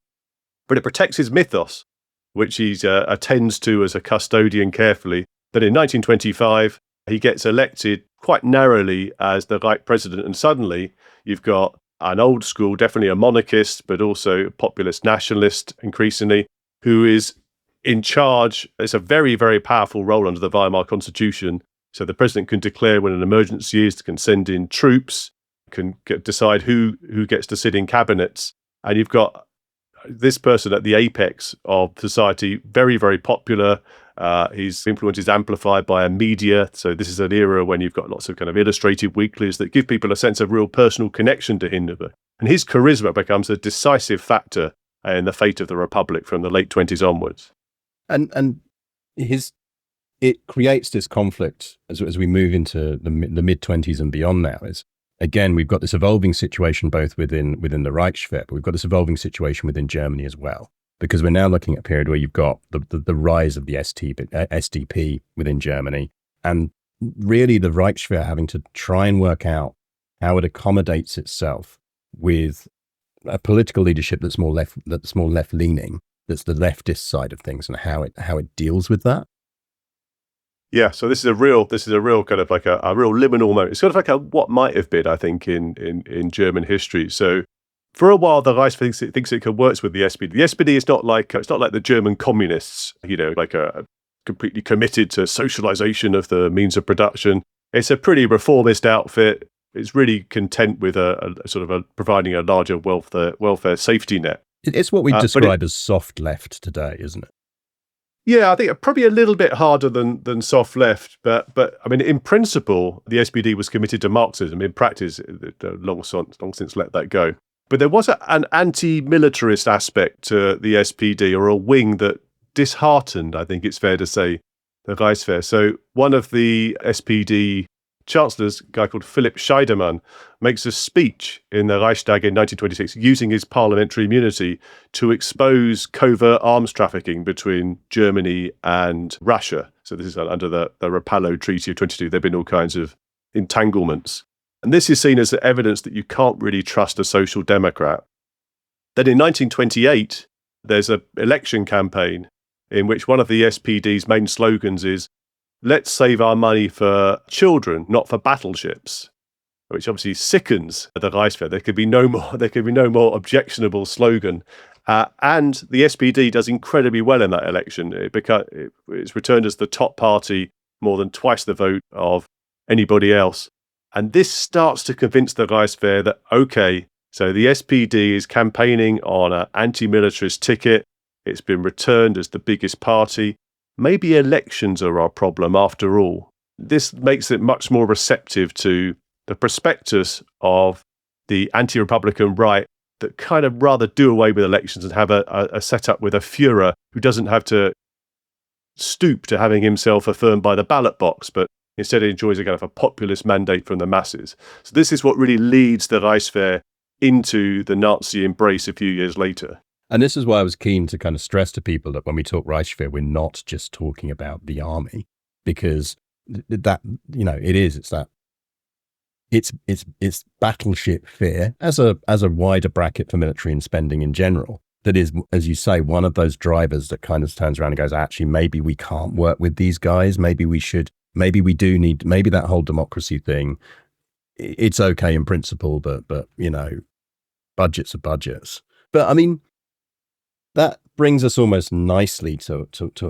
But it protects his mythos, which he attends to as a custodian carefully. That in 1925, he gets elected quite narrowly as the Reich president. And suddenly you've got an old school, definitely a monarchist, but also a populist nationalist increasingly, who is in charge. It's a very, very powerful role under the Weimar Constitution. So the president can declare when an emergency is, can send in troops, can decide who gets to sit in cabinets. And you've got this person at the apex of society, very, very popular. His influence is amplified by a media. So this is an era when you've got lots of kind of illustrated weeklies that give people a sense of real personal connection to Hindenburg. And his charisma becomes a decisive factor in the fate of the Republic from the late 20s onwards. And it creates this conflict as we move into the mid-20s and beyond now. Again, we've got this evolving situation both within the Reichswehr, but we've got this evolving situation within Germany as well, because we're now looking at a period where you've got the rise of the SDP within Germany, and really the Reichswehr having to try and work out how it accommodates itself with a political leadership that's more left-leaning, that's the leftist side of things, and how it deals with that. Yeah, so this is a real kind of like a real liminal moment. It's sort of like a what might have been, I think, in German history. So for a while, the Reichswehr thinks it can work with the SPD. The SPD is not like the German communists, like a completely committed to socialization of the means of production. It's a pretty reformist outfit. It's really content with a sort of providing a larger welfare safety net. It's what we describe as soft left today, isn't it? Yeah, I think probably a little bit harder than soft left, but I mean, in principle, the SPD was committed to Marxism. In practice, long since let that go. But there was an anti-militarist aspect to the SPD, or a wing that disheartened, I think it's fair to say, the Reichswehr. So one of the SPD chancellors, a guy called Philipp Scheidemann, makes a speech in the Reichstag in 1926 using his parliamentary immunity to expose covert arms trafficking between Germany and Russia. So this is under the Rapallo Treaty of 22. There have been all kinds of entanglements. And this is seen as evidence that you can't really trust a social democrat. Then in 1928, there's an election campaign in which one of the SPD's main slogans is, "Let's save our money for children, not for battleships," which obviously sickens the Reichswehr. There could be no more objectionable slogan. And the SPD does incredibly well in that election. It's returned as the top party, more than twice the vote of anybody else. And this starts to convince the Reichswehr that, okay, so the SPD is campaigning on an anti-militarist ticket. It's been returned as the biggest party. Maybe elections are our problem after all. This makes it much more receptive to the prospectus of the anti-republican right that kind of rather do away with elections and have a setup with a Führer who doesn't have to stoop to having himself affirmed by the ballot box, but instead enjoys a kind of a populist mandate from the masses. So this is what really leads the Reichswehr into the Nazi embrace a few years later. And this is why I was keen to kind of stress to people that when we talk Reichswehr, we're not just talking about the army, because that, it's battleship fear as a wider bracket for military and spending in general. That is, as you say, one of those drivers that kind of turns around and goes, actually, maybe we can't work with these guys. Maybe we should. Maybe we do need. Maybe that whole democracy thing. It's okay in principle, but budgets are budgets. But I mean, that brings us almost nicely to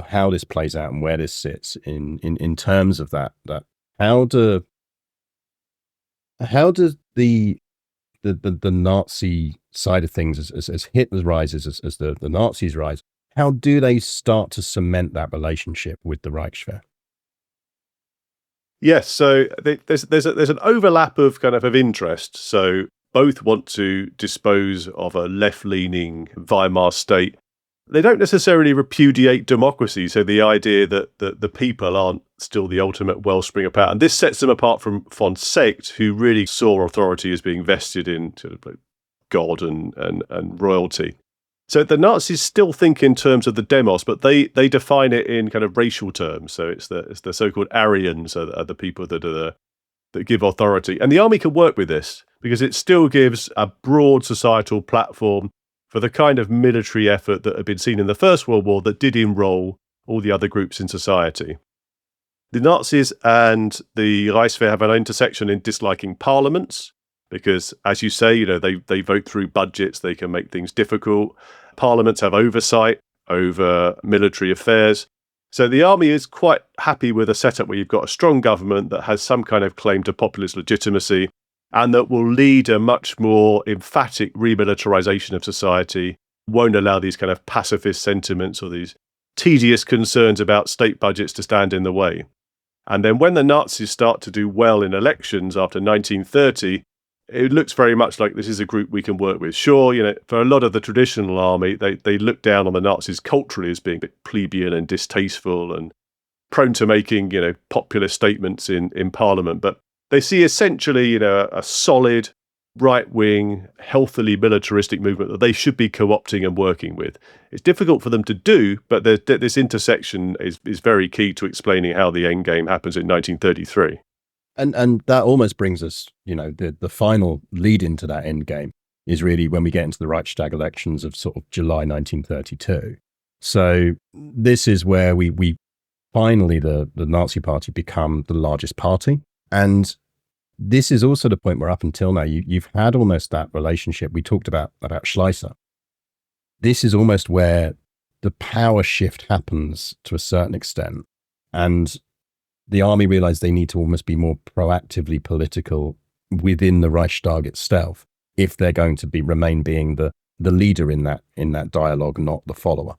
how this plays out and where this sits in terms of that how does the Nazi side of things as Hitler rises, as the Nazis rise, how do they start to cement that relationship with the Reichswehr? Yes, so there's an overlap of interest. So both want to dispose of a left-leaning Weimar state. They don't necessarily repudiate democracy, so the idea that the people aren't still the ultimate wellspring of power. And this sets them apart from von Seeckt, who really saw authority as being vested in sort of like God and royalty. So the Nazis still think in terms of the demos, but they define it in kind of racial terms. So it's the so-called Aryans are the people that give authority. And the army can work with this because it still gives a broad societal platform for the kind of military effort that had been seen in the First World War that did enroll all the other groups in society. The Nazis and the Reichswehr have an intersection in disliking parliaments because, as you say, they vote through budgets, they can make things difficult. Parliaments have oversight over military affairs. So the army is quite happy with a setup where you've got a strong government that has some kind of claim to populist legitimacy and that will lead a much more emphatic remilitarization of society, won't allow these kind of pacifist sentiments or these tedious concerns about state budgets to stand in the way. And then when the Nazis start to do well in elections after 1930, it looks very much like this is a group we can work with. Sure, for a lot of the traditional army, they look down on the Nazis culturally as being a bit plebeian and distasteful and prone to making, populist statements in parliament. But they see essentially, a solid, right-wing, healthily militaristic movement that they should be co-opting and working with. It's difficult for them to do, but this intersection is very key to explaining how the endgame happens in 1933. And that almost brings us, the final lead into that endgame is really when we get into the Reichstag elections of sort of July 1932. So this is where we finally, the Nazi Party become the largest party. And this is also the point where up until now, you've had almost that relationship. We talked about Schleicher. This is almost where the power shift happens to a certain extent. And the army realized they need to almost be more proactively political within the Reichstag itself if they're going to remain being the leader in that dialogue, not the follower.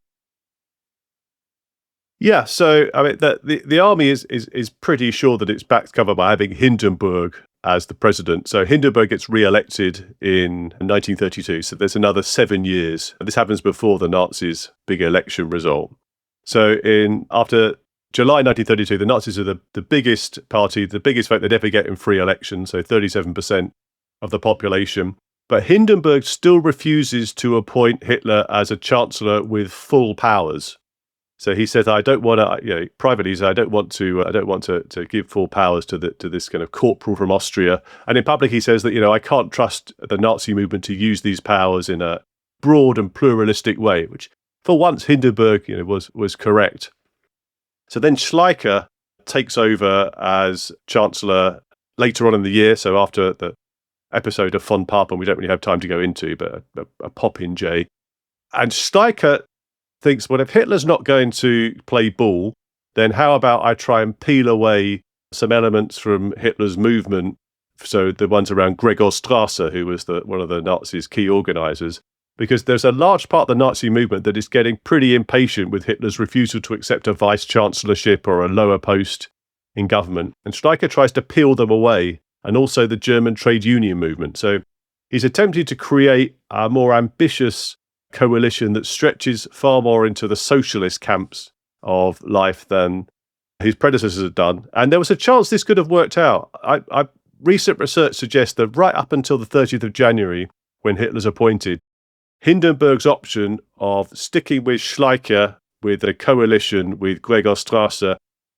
Yeah, so I mean, the army is pretty sure that its back's covered by having Hindenburg as the president. So Hindenburg gets re-elected in 1932. So there's another 7 years. And this happens before the Nazis' big election result. So after July 1932, the Nazis are the biggest party, the biggest vote they'd ever get in free elections, so 37% of the population. But Hindenburg still refuses to appoint Hitler as a chancellor with full powers. So he says, I don't want to, privately, he says, I don't want to give full powers to this kind of corporal from Austria. And in public, he says that, I can't trust the Nazi movement to use these powers in a broad and pluralistic way, which for once Hindenburg, was correct. So then Schleicher takes over as Chancellor later on in the year. So after the episode of Von Papen, we don't really have time to go into, but a Popinjay. And Schleicher thinks, well, if Hitler's not going to play ball, then how about I try and peel away some elements from Hitler's movement, so the ones around Gregorstrasse, who was one of the Nazis' key organizers, because there's a large part of the Nazi movement that is getting pretty impatient with Hitler's refusal to accept a vice-chancellorship or a lower post in government. And Schleicher tries to peel them away, and also the German trade union movement. So he's attempting to create a more ambitious coalition that stretches far more into the socialist camps of life than his predecessors had done. And there was a chance this could have worked out. Recent research suggests that right up until the 30th of January, when Hitler's appointed, Hindenburg's option of sticking with Schleicher with a coalition with Gregorstrasse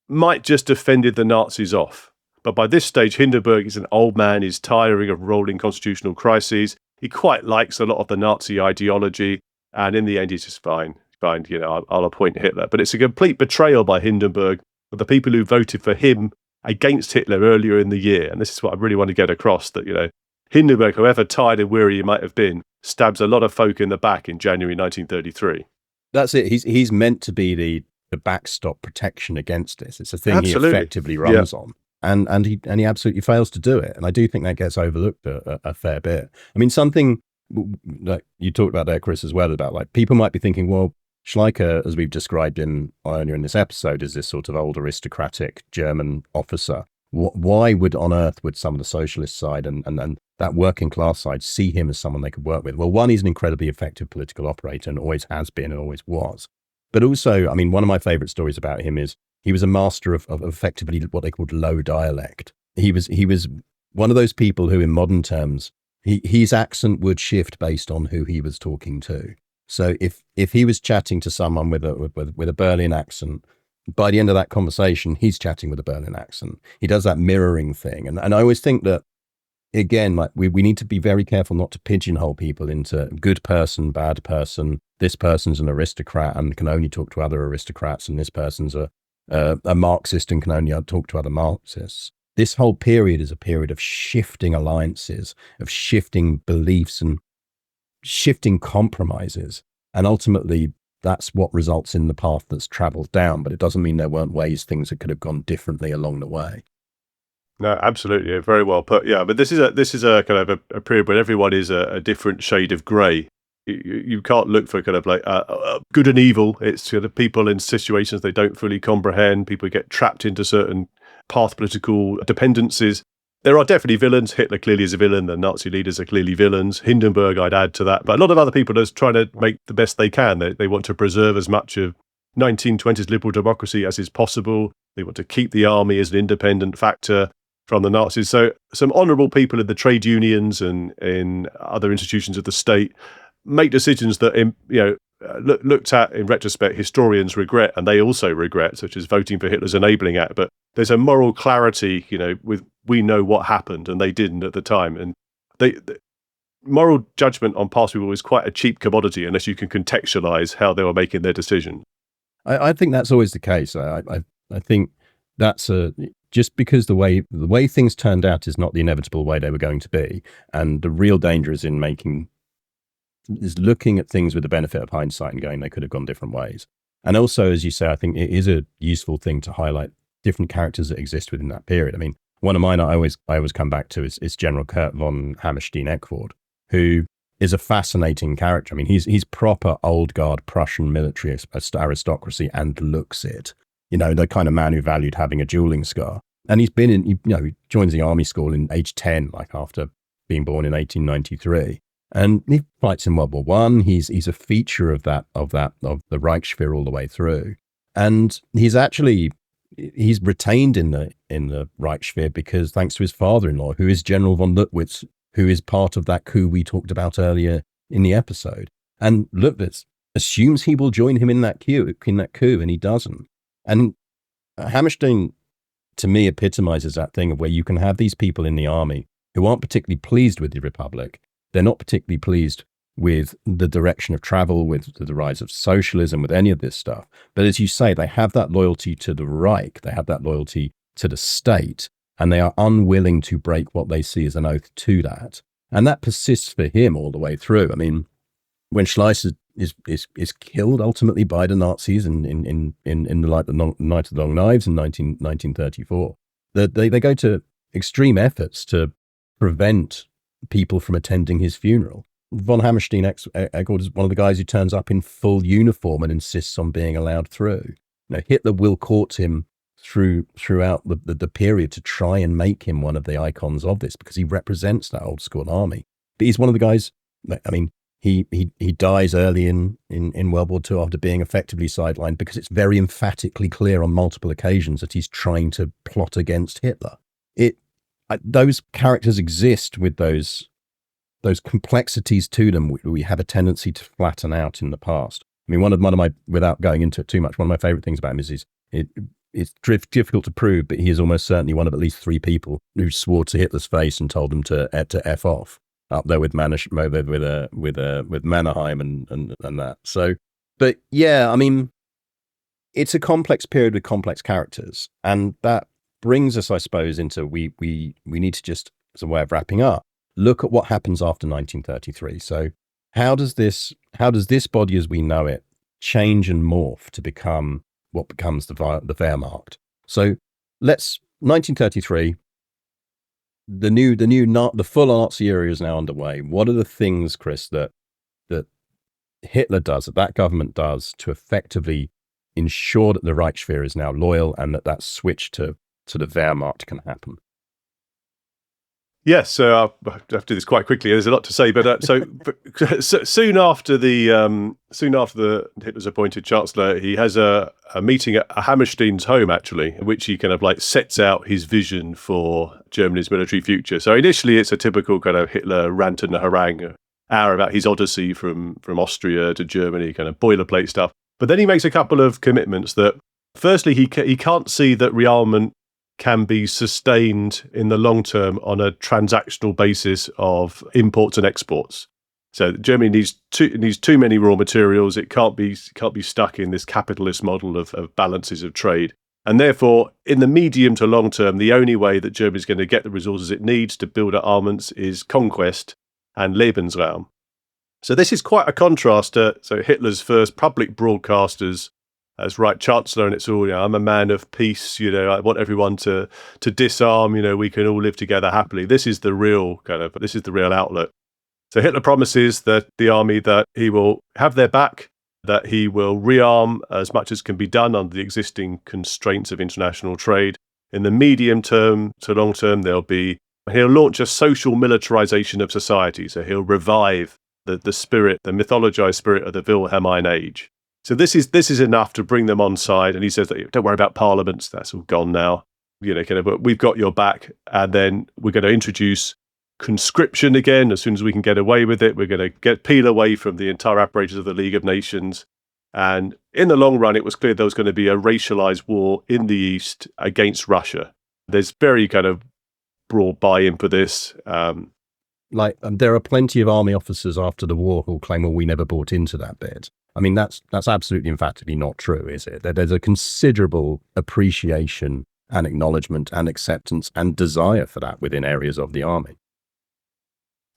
might just have fended the Nazis off. But by this stage, Hindenburg is an old man, he's tiring of rolling constitutional crises. He quite likes a lot of the Nazi ideology, and in the end, he's just fine. I'll appoint Hitler. But it's a complete betrayal by Hindenburg of the people who voted for him against Hitler earlier in the year. And this is what I really want to get across, that, Hindenburg, however tired and weary he might have been, stabs a lot of folk in the back in January 1933. That's it. He's meant to be the backstop protection against this. It's a thing Absolutely. He effectively runs on. And he absolutely fails to do it. And I do think that gets overlooked a fair bit. I mean, something like you talked about there, Chris, as well, about like people might be thinking, well, Schleicher, as we've described earlier in this episode, is this sort of old aristocratic German officer Why would on earth would some of the socialist side and that working class side see him as someone they could work with? Well, one, he's an incredibly effective political operator and always has been and always was. But also, I mean, one of my favorite stories about him is he was a master of effectively what they called low dialect. He was one of those people who, in modern terms, his accent would shift based on who he was talking to. So if he was chatting to someone with a Berlin accent, by the end of that conversation, he's chatting with a Berlin accent. He does that mirroring thing. And I always think that, again, like we need to be very careful not to pigeonhole people into good person, bad person. This person's an aristocrat and can only talk to other aristocrats, and this person's a Marxist and can only talk to other Marxists. This whole period is a period of shifting alliances, of shifting beliefs and shifting compromises. And ultimately, that's what results in the path that's traveled down. But it doesn't mean there weren't ways things that could have gone differently along the way. No, absolutely, very well put. Yeah, but this is a kind of a period where everyone is a different shade of grey. You can't look for kind of like good and evil. It's sort of people in situations they don't fully comprehend. People get trapped into certain path political dependencies. There are definitely villains. Hitler clearly is a villain. The Nazi leaders are clearly villains. Hindenburg, I'd add to that. But a lot of other people are trying to make the best they can. They want to preserve as much of 1920s liberal democracy as is possible. They want to keep the army as an independent factor from the Nazis. So some honourable people in the trade unions and in other institutions of the state make decisions that, looked at in retrospect, historians regret, and they also regret, such as voting for Hitler's Enabling Act. But there's a moral clarity, with we know what happened and they didn't at the time. And the moral judgment on past people is quite a cheap commodity unless you can contextualize how they were making their decision. I think that's always the case. I think that's just because the way things turned out is not the inevitable way they were going to be. And the real danger is is looking at things with the benefit of hindsight and going, they could have gone different ways. And also, as you say, I think it is a useful thing to highlight different characters that exist within that period. I mean, one of mine I always come back to is General Kurt von Hammerstein-Eckford, who is a fascinating character. I mean, he's proper old guard Prussian military aristocracy and looks it. The kind of man who valued having a dueling scar. And he's been he joins the army school in age 10, like after being born in 1893. And he fights in World War One. He's a feature of the Reichswehr all the way through. And he's retained in the Reichswehr because thanks to his father-in-law, who is General von Luttwitz, who is part of that coup we talked about earlier in the episode. And Luttwitz assumes he will join him in that coup, and he doesn't. And Hammerstein, to me, epitomizes that thing of where you can have these people in the army who aren't particularly pleased with the Republic. They're not particularly pleased with the direction of travel, with the rise of socialism, with any of this stuff. But as you say, they have that loyalty to the Reich, they have that loyalty to the state, and they are unwilling to break what they see as an oath to that. And that persists for him all the way through. I mean, when Schleicher is killed ultimately by the Nazis in the Night of the Long Knives in 1934, they go to extreme efforts to prevent people from attending his funeral. Von Hammerstein-Eckford is one of the guys who turns up in full uniform and insists on being allowed through. Hitler will court him throughout the period to try and make him one of the icons of this because he represents that old school army. But he's one of the guys. I mean, he dies early in World War II after being effectively sidelined because it's very emphatically clear on multiple occasions that he's trying to plot against Hitler. Those characters exist with those complexities to them we have a tendency to flatten out in the past. I mean, one of my, without going into it too much, one of my favorite things about him is it's difficult to prove, but he is almost certainly one of at least three people who swore to Hitler's face and told him to F off, up there with Mannerheim and that. So, but yeah, I mean, it's a complex period with complex characters, and that brings us, I suppose, into we need to just, as a way of wrapping up, look at what happens after 1933. So how does this body as we know it change and morph to become what becomes the Wehrmacht? So 1933, the full Nazi era is now underway. What are the things, Chris, that Hitler does, that government does, to effectively ensure that the Reichswehr is now loyal and that switch to sort of Wehrmacht can happen? Yes, so I'll have to do this quite quickly. There's a lot to say, but so soon after the Hitler's appointed Chancellor, he has a meeting at Hammerstein's home, actually, in which he kind of like sets out his vision for Germany's military future. So initially, it's a typical kind of Hitler rant and harangue hour about his odyssey from Austria to Germany, kind of boilerplate stuff. But then he makes a couple of commitments that, firstly, he can't see that rearmament can be sustained in the long term on a transactional basis of imports and exports. So Germany needs too many raw materials. It can't be stuck in this capitalist model of balances of trade. And therefore, in the medium to long term, the only way that Germany is going to get the resources it needs to build up armaments is conquest and Lebensraum. So this is quite a contrast to Hitler's first public broadcasters as Reich Chancellor, and it's all, I'm a man of peace, I want everyone to disarm, we can all live together happily. This is the real outlook. So Hitler promises that the army that he will have their back, that he will rearm as much as can be done under the existing constraints of international trade. In the medium term to long term, he'll launch a social militarization of society. So he'll revive the spirit, the mythologized spirit of the Wilhelmine age. So this is enough to bring them on side. And he says that don't worry about parliaments, that's all gone now. But we've got your back. And then we're going to introduce conscription again as soon as we can get away with it. We're going to peel away from the entire apparatus of the League of Nations. And in the long run, it was clear there was going to be a racialized war in the East against Russia. There's very kind of broad buy-in for this. There are plenty of army officers after the war who'll claim, well, we never bought into that bit. I mean, that's absolutely emphatically not true, is it? There's a considerable appreciation and acknowledgement and acceptance and desire for that within areas of the army.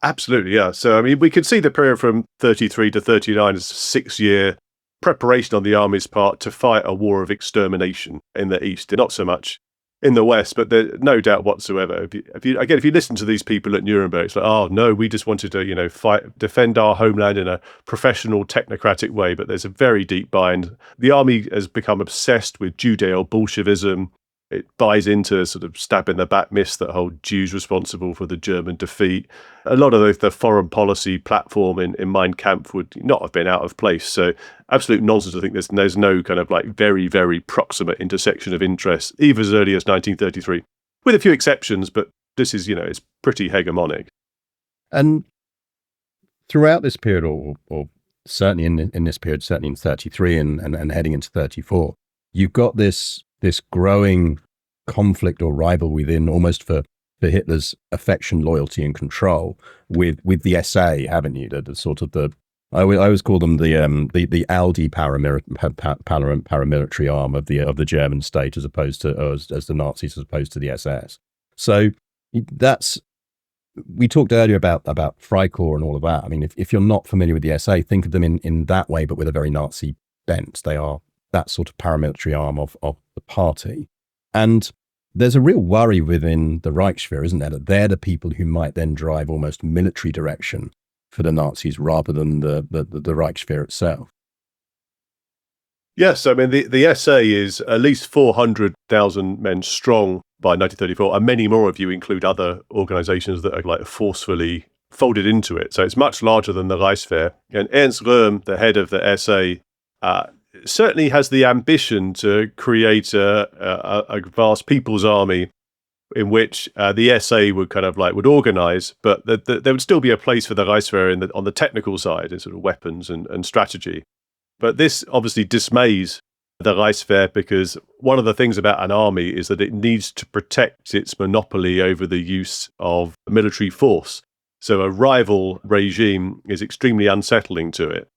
Absolutely, yeah. So, I mean, we could see the period from 33 to 39 as a 6-year preparation on the army's part to fight a war of extermination in the East, not so much in the West, but there's no doubt whatsoever. If you listen to these people at Nuremberg, it's like, oh no, we just wanted to, defend our homeland in a professional, technocratic way. But there's a very deep bind. The army has become obsessed with Judeo-Bolshevism. It buys into sort of stab in the back myths that hold Jews responsible for the German defeat. A lot of the foreign policy platform in Mein Kampf would not have been out of place. So absolute nonsense. I think there's no kind of like very, very proximate intersection of interests, even as early as 1933, with a few exceptions. But this is, it's pretty hegemonic. And throughout this period, or certainly in this period, certainly in 33 and heading into 34, you've got this growing conflict or rival within, almost for Hitler's affection, loyalty, and control with the SA, haven't you? The sort of I always call them the Aldi paramilitary arm of the German state, as opposed to as the Nazis, as opposed to the SS. So we talked earlier about Freikorps and all of that. I mean, if you're not familiar with the SA, think of them in that way, but with a very Nazi bent. They are that sort of paramilitary arm of the party. And there's a real worry within the Reichswehr, isn't there, that they're the people who might then drive almost military direction for the Nazis rather than the Reichswehr itself. Yes, I mean, the SA is at least 400,000 men strong by 1934, and many more of you include other organizations that are like forcefully folded into it. So it's much larger than the Reichswehr. And Ernst Röhm, the head of the SA, certainly has the ambition to create a vast people's army in which the SA would organize, but there would still be a place for the Reichswehr on the technical side, in sort of weapons and strategy. But this obviously dismays the Reichswehr, because one of the things about an army is that it needs to protect its monopoly over the use of military force. So a rival regime is extremely unsettling to it.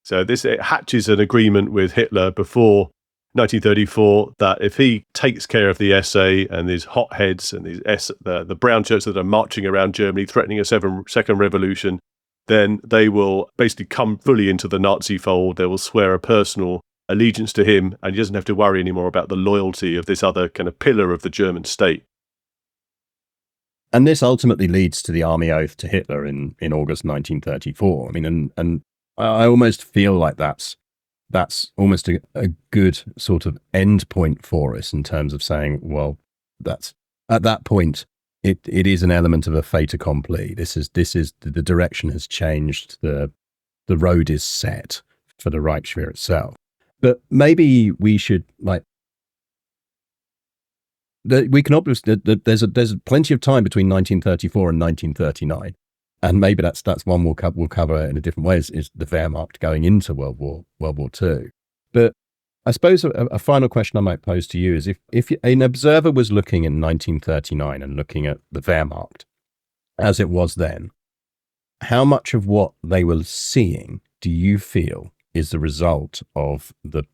So it hatches an agreement with Hitler before 1934 that if he takes care of the SA and these hotheads and the brown shirts that are marching around Germany threatening a second revolution, then they will basically come fully into the Nazi fold. They will swear a personal allegiance to him, and he doesn't have to worry anymore about the loyalty of this other kind of pillar of the German state. And this ultimately leads to the army oath to Hitler in August 1934. I mean, and I almost feel like that's almost a good sort of end point for us in terms of saying, well, that's at that point, it is an element of a fait accompli. This is the direction has changed. The road is set for the Reichswehr itself. But maybe we should we can obviously there's plenty of time between 1934 and 1939, and maybe that's one we'll cover in a different way is the Wehrmacht going into World War II. But I suppose a final question I might pose to you is if an observer was looking in 1939 and looking at the Wehrmacht as it was then, how much of what they were seeing do you feel is the result of the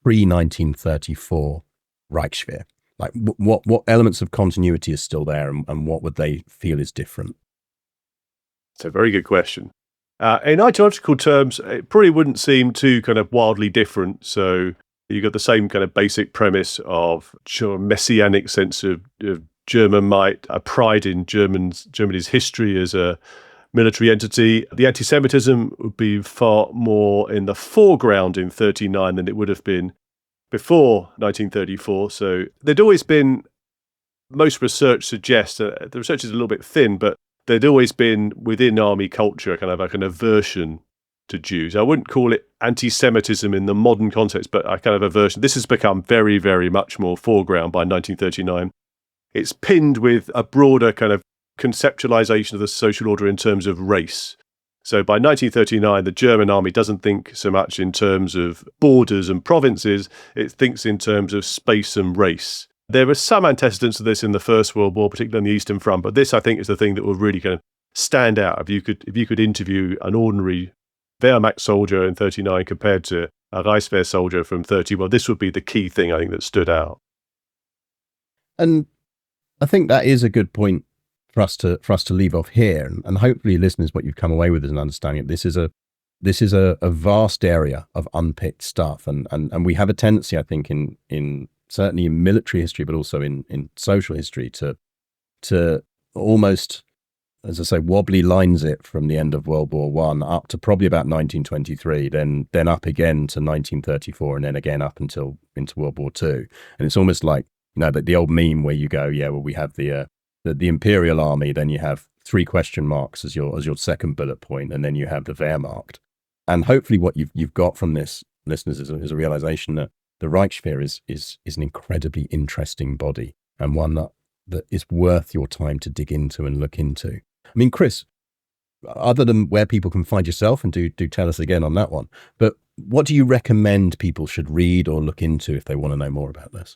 pre-1934 Reichswehr? Like what elements of continuity is still there, and what would they feel is different? It's a very good question. In ideological terms, it probably wouldn't seem too kind of wildly different. So you got the same kind of basic premise of sure messianic sense of German might, a pride in Germany's history as a military entity. The anti-Semitism would be far more in the foreground in 1939 than it would have been before 1934. So there'd always been, most research suggests, the research is a little bit thin, but there'd always been within army culture kind of like an aversion to Jews. I wouldn't call it anti-Semitism in the modern context, but a kind of aversion. This has become very, very much more foreground by 1939. It's pinned with a broader kind of conceptualization of the social order in terms of race. So by 1939, the German army doesn't think so much in terms of borders and provinces, it thinks in terms of space and race. There was some antecedents of this in the First World War, particularly on the Eastern Front, but this, I think, is the thing that will really kind of stand out. If you could interview an ordinary Wehrmacht soldier in 1939 compared to a Reichswehr soldier from 1930, well, this would be the key thing, I think, that stood out. And I think that is a good point for us to leave off here, and hopefully, listeners, what you've come away with is an understanding that this is a vast area of unpicked stuff, and we have a tendency, I think, in certainly in military history, but also in social history, to almost, as I say, wobbly lines it from the end of World War I up to probably about 1923, then up again to 1934, and then again up into World War II, and it's almost like the old meme where you go, yeah, well, we have the Imperial Army, then you have 3 question marks as your second bullet point, and then you have the Wehrmacht. And hopefully what you've got from this, listeners, is a realization that the Reichswehr is an incredibly interesting body, and one that is worth your time to dig into and look into. I mean, Chris, other than where people can find yourself, and do tell us again on that one, but what do you recommend people should read or look into if they want to know more about this?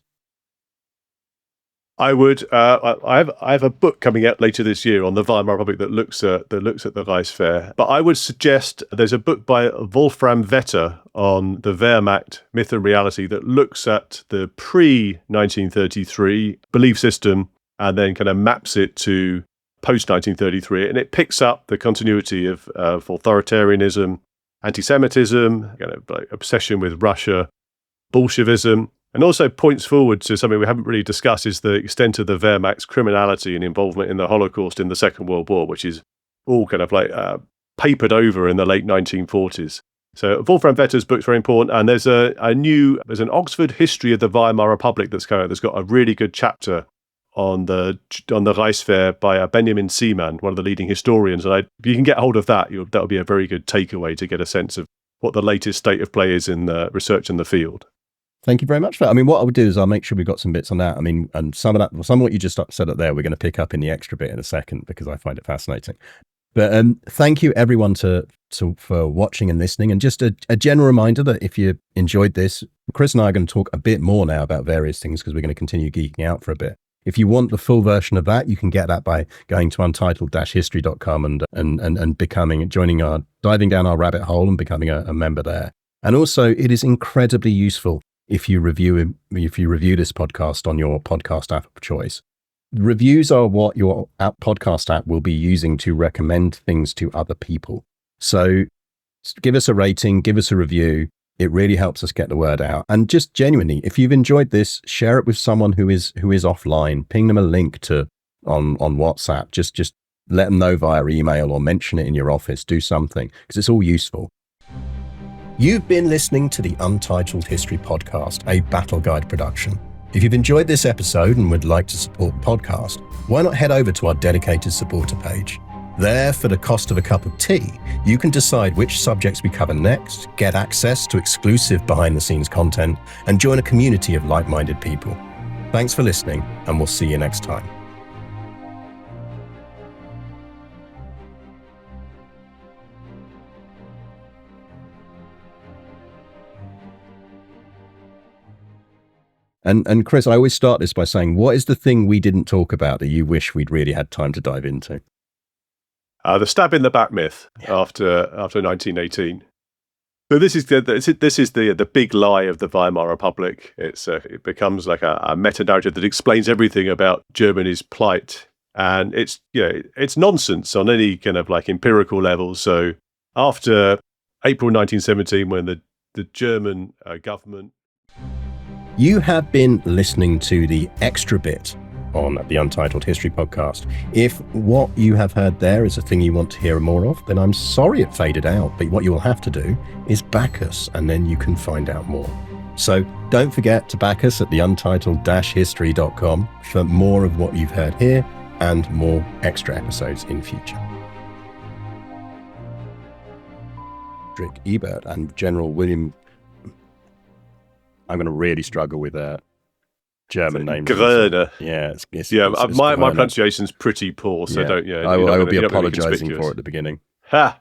I would. I have a book coming out later this year on the Weimar Republic that looks at the Reichswehr. But I would suggest there's a book by Wolfram Vetter on the Wehrmacht myth and reality that looks at the pre-1933 belief system and then kind of maps it to post-1933, and it picks up the continuity of authoritarianism, anti-Semitism, obsession with Russia, Bolshevism. And also points forward to something we haven't really discussed, is the extent of the Wehrmacht's criminality and involvement in the Holocaust in the Second World War, which is all kind of papered over in the late 1940s. So Wolfram Vetter's book's very important, and there's an Oxford history of the Weimar Republic that's got a really good chapter on the Reichswehr by Benjamin Ziemann, one of the leading historians. And if you can get hold of that, that'll be a very good takeaway to get a sense of what the latest state of play is in the research in the field. Thank you very much for that. I mean, what I would do is I'll make sure we've got some bits on that. I mean, and some of what you just said up there, we're going to pick up in the extra bit in a second, because I find it fascinating. But thank you, everyone, for watching and listening. And just a general reminder that if you enjoyed this, Chris and I are going to talk a bit more now about various things, because we're going to continue geeking out for a bit. If you want the full version of that, you can get that by going to untitled-history.com and diving down our rabbit hole and becoming a member there. And also, it is incredibly useful if you review this podcast on your podcast app of choice. Reviews are what your podcast app will be using to recommend things to other people. So give us a rating, give us a review. It really helps us get the word out. And just genuinely, if you've enjoyed this, share it with someone who is offline. Ping them a link on WhatsApp. Just let them know via email, or mention it in your office. Do something, because it's all useful. You've been listening to the Untitled History Podcast, a Battle Guide production. If you've enjoyed this episode and would like to support the podcast, why not head over to our dedicated supporter page? There, for the cost of a cup of tea, you can decide which subjects we cover next, get access to exclusive behind-the-scenes content, and join a community of like-minded people. Thanks for listening, and we'll see you next time. And Chris, I always start this by saying, what is the thing we didn't talk about that you wish we'd really had time to dive into? The stab in the back myth after 1918. So this is the big lie of the Weimar Republic. It becomes like a meta narrative that explains everything about Germany's plight, and it's nonsense on any kind of like empirical level. So after April 1917, when the German government. You have been listening to the extra bit on the Untitled History Podcast. If what you have heard there is a thing you want to hear more of, then I'm sorry it faded out, but what you will have to do is back us, and then you can find out more. So don't forget to back us at the untitled-history.com for more of what you've heard here and more extra episodes in future. Friedrich, Ebert, and General William. I'm going to really struggle with German names. Groener. Yeah, it's my pronunciation's pretty poor, so I don't. Yeah, I will be apologising for it at the beginning. Ha!